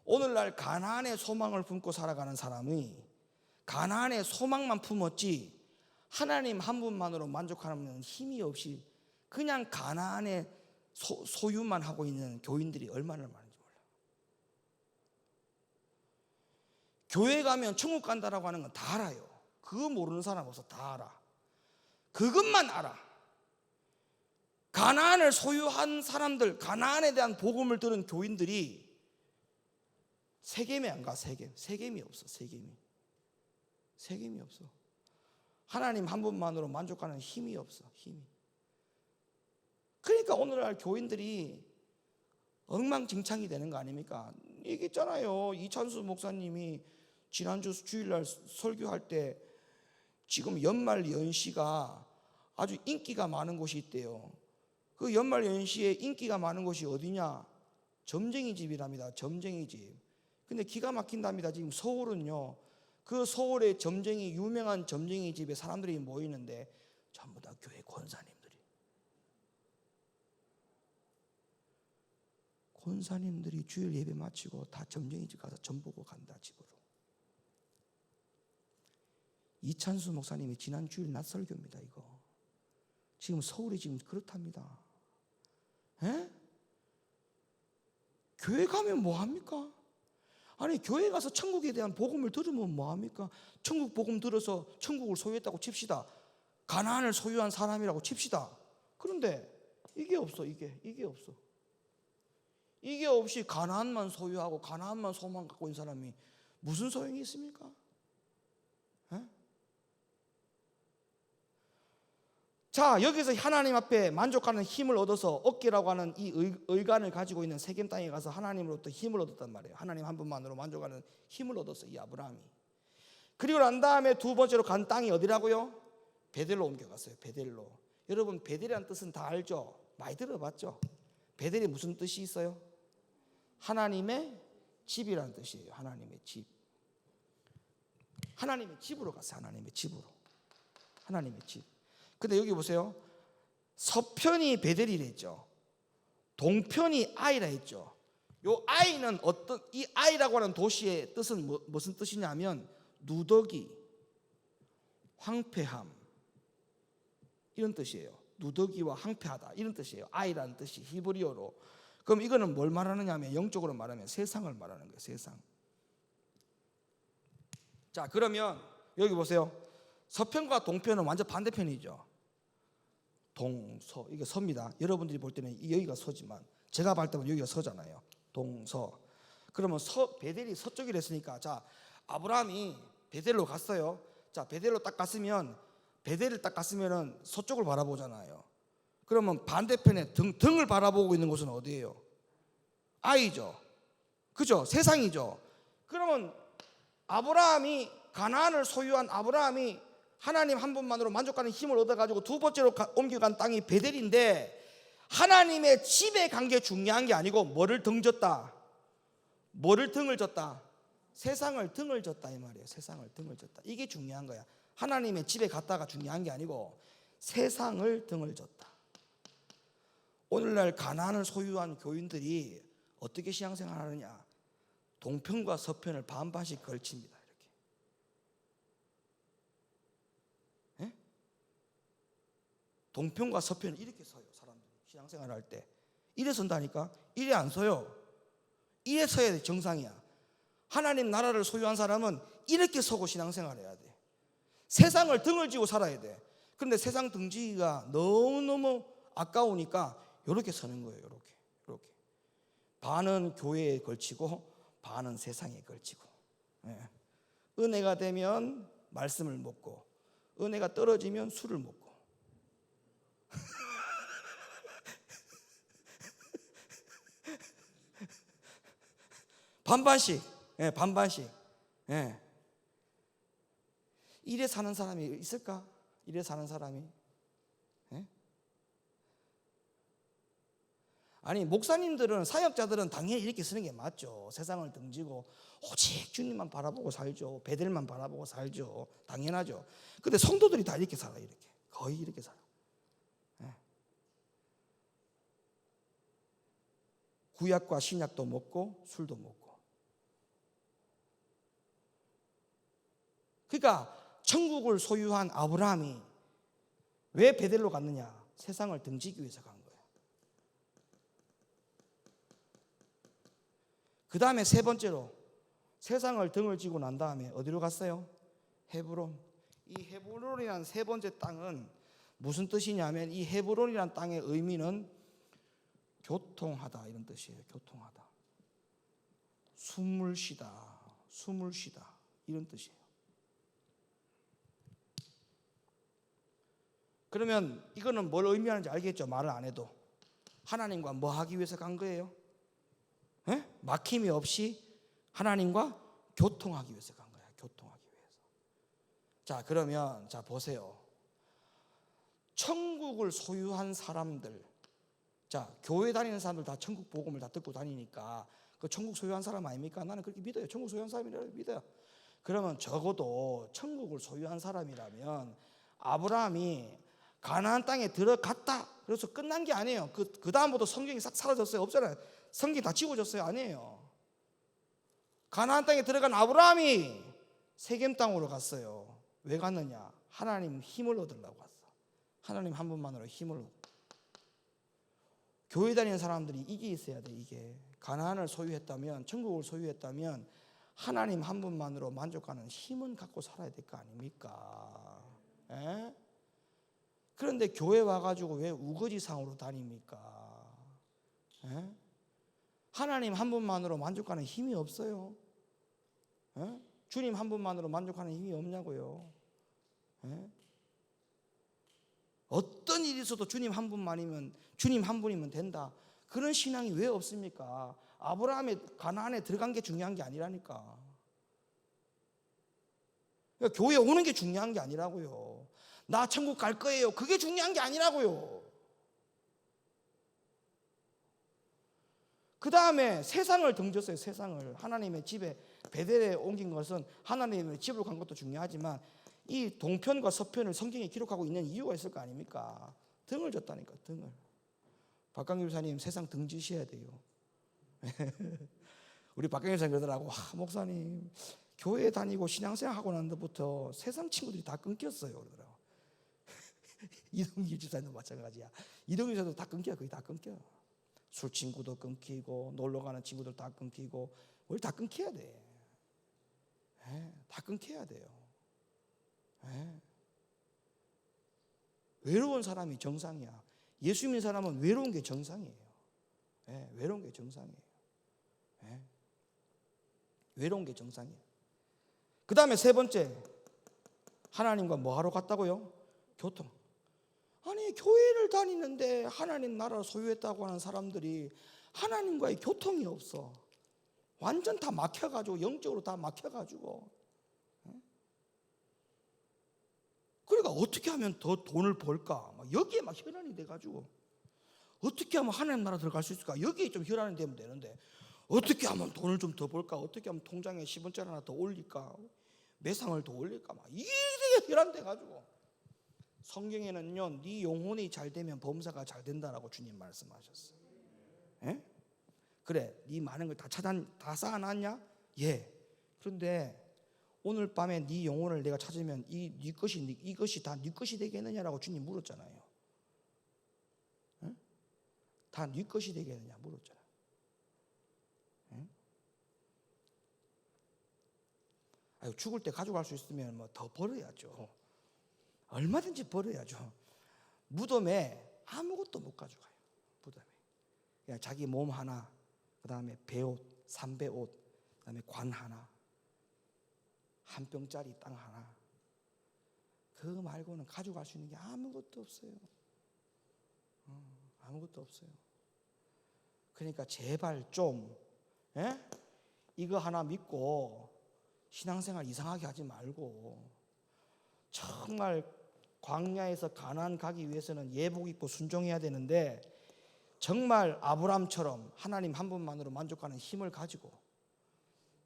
오늘날 가나안의 소망을 품고 살아가는 사람이 가나안의 소망만 품었지 하나님 한 분만으로 만족하는 힘이 없이 그냥 가나안의 소유만 하고 있는 교인들이 얼마나 많은지 몰라요. 교회 가면 천국 간다라고 하는 건 다 알아요. 그거 모르는 사람 없어. 다 알아. 그것만 알아. 가나안을 소유한 사람들, 가나안에 대한 복음을 들은 교인들이 세겜에 안 가. 세겜이 없어. 세겜이 없어. 하나님 한 분만으로 만족하는 힘이 없어. 힘이. 그러니까 오늘날 교인들이 엉망진창이 되는 거 아닙니까? 얘기했잖아요. 이찬수 목사님이 지난주 주일날 설교할 때 지금 연말 연시가 아주 인기가 많은 곳이 있대요. 그 연말 연시에 인기가 많은 곳이 어디냐? 점쟁이 집이랍니다. 점쟁이 집. 근데 기가 막힌답니다. 지금 서울은요, 그 서울의 점쟁이, 유명한 점쟁이 집에 사람들이 모이는데 전부 다 교회 권사님들이 주일 예배 마치고 다 점쟁이 집 가서 점 보고 간다. 집으로. 이찬수 목사님이 지난 주일 낮 설교입니다. 이거 지금 서울이 지금 그렇답니다. 에? 교회 가면 뭐합니까? 아니, 교회 가서 천국에 대한 복음을 들으면 뭐합니까? 천국 복음 들어서 천국을 소유했다고 칩시다. 가나안을 소유한 사람이라고 칩시다. 그런데 이게 없어. 이게 없어. 이게 없이 가나안만 소유하고 가나안만 소망 갖고 있는 사람이 무슨 소용이 있습니까? 에? 자, 여기서 하나님 앞에 만족하는 힘을 얻어서 얻기라고 하는 이 의간을 가지고 있는 세겜 땅에 가서 하나님으로부터 힘을 얻었단 말이에요. 하나님 한 분만으로 만족하는 힘을 얻었어, 이 아브라함이. 그리고 난 다음에 두 번째로 간 땅이 어디라고요? 베델로 옮겨갔어요. 베델로. 여러분, 베델이라는 뜻은 다 알죠? 많이 들어봤죠? 베델이 무슨 뜻이 있어요? 하나님의 집이라는 뜻이에요. 하나님의 집. 하나님의 집으로 갔어요. 하나님의 집으로. 하나님의 집. 근데 여기 보세요. 서편이 베델이라 했죠. 동편이 아이라 했죠. 요 아이는 어떤, 이 아이라고 하는 도시의 뜻은 무슨 뜻이냐면 누더기, 황폐함 이런 뜻이에요. 누더기와 황폐하다 이런 뜻이에요. 아이라는 뜻이 히브리어로. 그럼 이거는 뭘 말하느냐 하면 영적으로 말하면 세상을 말하는 거예요. 세상. 자, 그러면 여기 보세요. 서편과 동편은 완전 반대편이죠. 동서, 이게 서입니다. 여러분들이 볼 때는 여기가 서지만 제가 볼 때는 여기가 서잖아요. 동서. 그러면 베델이 서쪽이라 했으니까, 자, 아브라함이 베델로 갔어요. 자, 베델로 딱 갔으면, 베델을 딱 갔으면은 서쪽을 바라보잖아요. 그러면 반대편에 등을 바라보고 있는 곳은 어디예요? 아이죠. 그죠? 세상이죠. 그러면 아브라함이, 가나안을 소유한 아브라함이 하나님 한 분만으로 만족하는 힘을 얻어가지고 두 번째로 옮겨간 땅이 베델인데, 하나님의 집에 간 게 중요한 게 아니고 뭐를 등졌다? 뭐를 등을 졌다? 세상을 등을 졌다 이 말이에요. 세상을 등을 졌다. 이게 중요한 거야. 하나님의 집에 갔다가 중요한 게 아니고 세상을 등을 졌다. 오늘날 가나안을 소유한 교인들이 어떻게 신앙생활 하느냐? 동편과 서편을 반반씩 걸칩니다. 동편과 서편을 이렇게 서요. 사람들이 신앙생활 할 때 이래 선다니까. 이래 안 서요. 이래 서야 돼. 정상이야. 하나님 나라를 소유한 사람은 이렇게 서고 신앙생활 해야 돼. 세상을 등을 지고 살아야 돼. 그런데 세상 등지기가 너무너무 아까우니까 이렇게 서는 거예요. 이렇게 반은 교회에 걸치고 반은 세상에 걸치고. 은혜가 되면 말씀을 먹고, 은혜가 떨어지면 술을 먹고. 반반씩, 반반씩. 이래 사는 사람이 있을까? 이래 사는 사람이? 아니, 목사님들은, 사역자들은 당연히 이렇게 쓰는 게 맞죠. 세상을 등지고 오직 주님만 바라보고 살죠. 베델만 바라보고 살죠. 당연하죠. 근데 성도들이 다 이렇게 살아요. 이렇게 거의 이렇게 살아. 구약과 신약도 먹고 술도 먹고. 그러니까 천국을 소유한 아브라함이 왜 베델로 갔느냐? 세상을 등지기 위해서 간 거예요. 그 다음에 세 번째로 세상을 등을 지고 난 다음에 어디로 갔어요? 헤브론. 이 헤브론이라는 세 번째 땅은 무슨 뜻이냐면 이 헤브론이라는 땅의 의미는 교통하다 이런 뜻이에요. 교통하다. 숨을 쉬다. 숨을 쉬다. 이런 뜻이에요. 그러면 이거는 뭘 의미하는지 알겠죠? 말을 안 해도. 하나님과 뭐 하기 위해서 간 거예요? 에? 막힘이 없이 하나님과 교통하기 위해서 간 거야. 교통하기 위해서. 자, 그러면 자 보세요. 천국을 소유한 사람들, 자 교회 다니는 사람들 다 천국 복음을 다 듣고 다니니까 그 천국 소유한 사람 아닙니까? 나는 그렇게 믿어요. 천국 소유한 사람이라고 믿어요. 그러면 적어도 천국을 소유한 사람이라면 아브라함이 가나안 땅에 들어갔다. 그래서 끝난 게 아니에요. 그 다음부터 성경이 싹 사라졌어요. 없잖아요. 성경이 다 지워졌어요. 아니에요. 가나안 땅에 들어간 아브라함이 세겜 땅으로 갔어요. 왜 갔느냐? 하나님 힘을 얻으려고 갔어. 하나님 한 분만으로 힘을 얻고. 교회 다니는 사람들이 이게 있어야 돼. 이게 가나안을 소유했다면, 천국을 소유했다면 하나님 한 분만으로 만족하는 힘은 갖고 살아야 될 거 아닙니까? 에? 그런데 교회 와가지고 왜 우거지상으로 다닙니까? 에? 하나님 한 분만으로 만족하는 힘이 없어요. 에? 주님 한 분만으로 만족하는 힘이 없냐고요. 에? 어떤 일이 있어도 주님 한 분만이면, 주님 한 분이면 된다. 그런 신앙이 왜 없습니까? 아브라함의 가나안에 들어간 게 중요한 게 아니라니까. 그러니까 교회 오는 게 중요한 게 아니라고요. 나 천국 갈 거예요. 그게 중요한 게 아니라고요. 그 다음에 세상을 등졌어요. 세상을. 하나님의 집에 베델에 옮긴 것은 하나님의 집으로 간 것도 중요하지만 이 동편과 서편을 성경에 기록하고 있는 이유가 있을 거 아닙니까? 등을 졌다니까. 등을. 박강규 목사님 세상 등지셔야 돼요. 우리 박강규 목사님 그러더라고. 목사님 교회 다니고 신앙생활 하고 난 데부터 세상 친구들이 다 끊겼어요. 그러더라고. 이동길 집사님도 마찬가지야. 이동길 집사도 다 끊겨. 거의 다 끊겨. 술 친구도 끊기고 놀러 가는 친구들 다 끊기고 우리 다 끊겨야 돼. 다 끊겨야 돼요. 외로운 사람이 정상이야. 예수 믿는 사람은 외로운 게 정상이에요. 외로운 게 정상이에요. 외로운 게 정상이에요. 그 다음에 세 번째, 하나님과 뭐 하러 갔다고요? 교통. 아니 교회를 다니는데 하나님 나라 소유했다고 하는 사람들이 하나님과의 교통이 없어. 완전 다 막혀가지고, 영적으로 다 막혀가지고. 그러니까 어떻게 하면 더 돈을 벌까? 여기에 막 혈안이 돼가지고 어떻게 하면 하나님 나라 들어갈 수 있을까? 여기에 좀 혈안이 되면 되는데 어떻게 하면 돈을 좀 더 벌까? 어떻게 하면 통장에 10원짜리 하나 더 올릴까? 매상을 더 올릴까? 막 이게 혈안 돼가지고. 성경에는요, 네 영혼이 잘 되면 범사가 잘 된다라고 주님 말씀하셨어요. 그래, 네 많은 걸 다 쌓아놨냐? 예. 그런데 오늘 밤에 네 영혼을 내가 찾으면 이것이 다 네 것이 되겠느냐라고 주님 물었잖아요. 다 네 것이 되겠느냐 물었잖아요. 죽을 때 가져갈 수 있으면 뭐 더 벌어야죠. 얼마든지 벌어야죠. 무덤에 아무것도 못 가져가요. 무덤에 그냥 자기 몸 하나, 그 다음에 배옷, 삼배옷, 그 다음에 관 하나, 한 병짜리 땅 하나, 그거 말고는 가져갈 수 있는 게 아무것도 없어요. 아무것도 없어요. 그러니까 제발 좀 이거 하나 믿고 신앙생활 이상하게 하지 말고, 정말 광야에서 가나안 가기 위해서는 예복 입고 순종해야 되는데 정말 아브라함처럼 하나님 한 분만으로 만족하는 힘을 가지고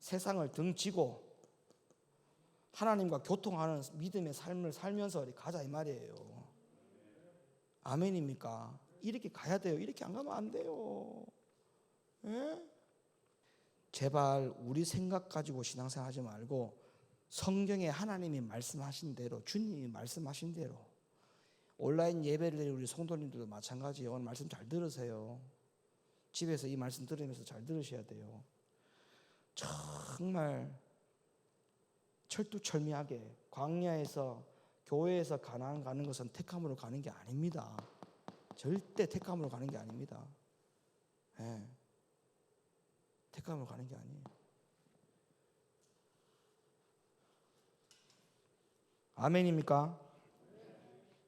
세상을 등지고 하나님과 교통하는 믿음의 삶을 살면서 가자 이 말이에요. 아멘입니까? 이렇게 가야 돼요. 이렇게 안 가면 안 돼요. 제발 우리 생각 가지고 신앙생활 하지 말고 성경에 하나님이 말씀하신 대로, 주님이 말씀하신 대로. 온라인 예배를 드리는 우리 성도님들도 마찬가지예요. 오늘 말씀 잘 들으세요. 집에서 이 말씀 들으면서 잘 들으셔야 돼요. 정말 철두철미하게 광야에서 교회에서 가나안 가는 것은 택함으로 가는 게 아닙니다. 절대 택함으로 가는 게 아닙니다. 예. 택함으로 가는 게 아니에요. 아멘입니까?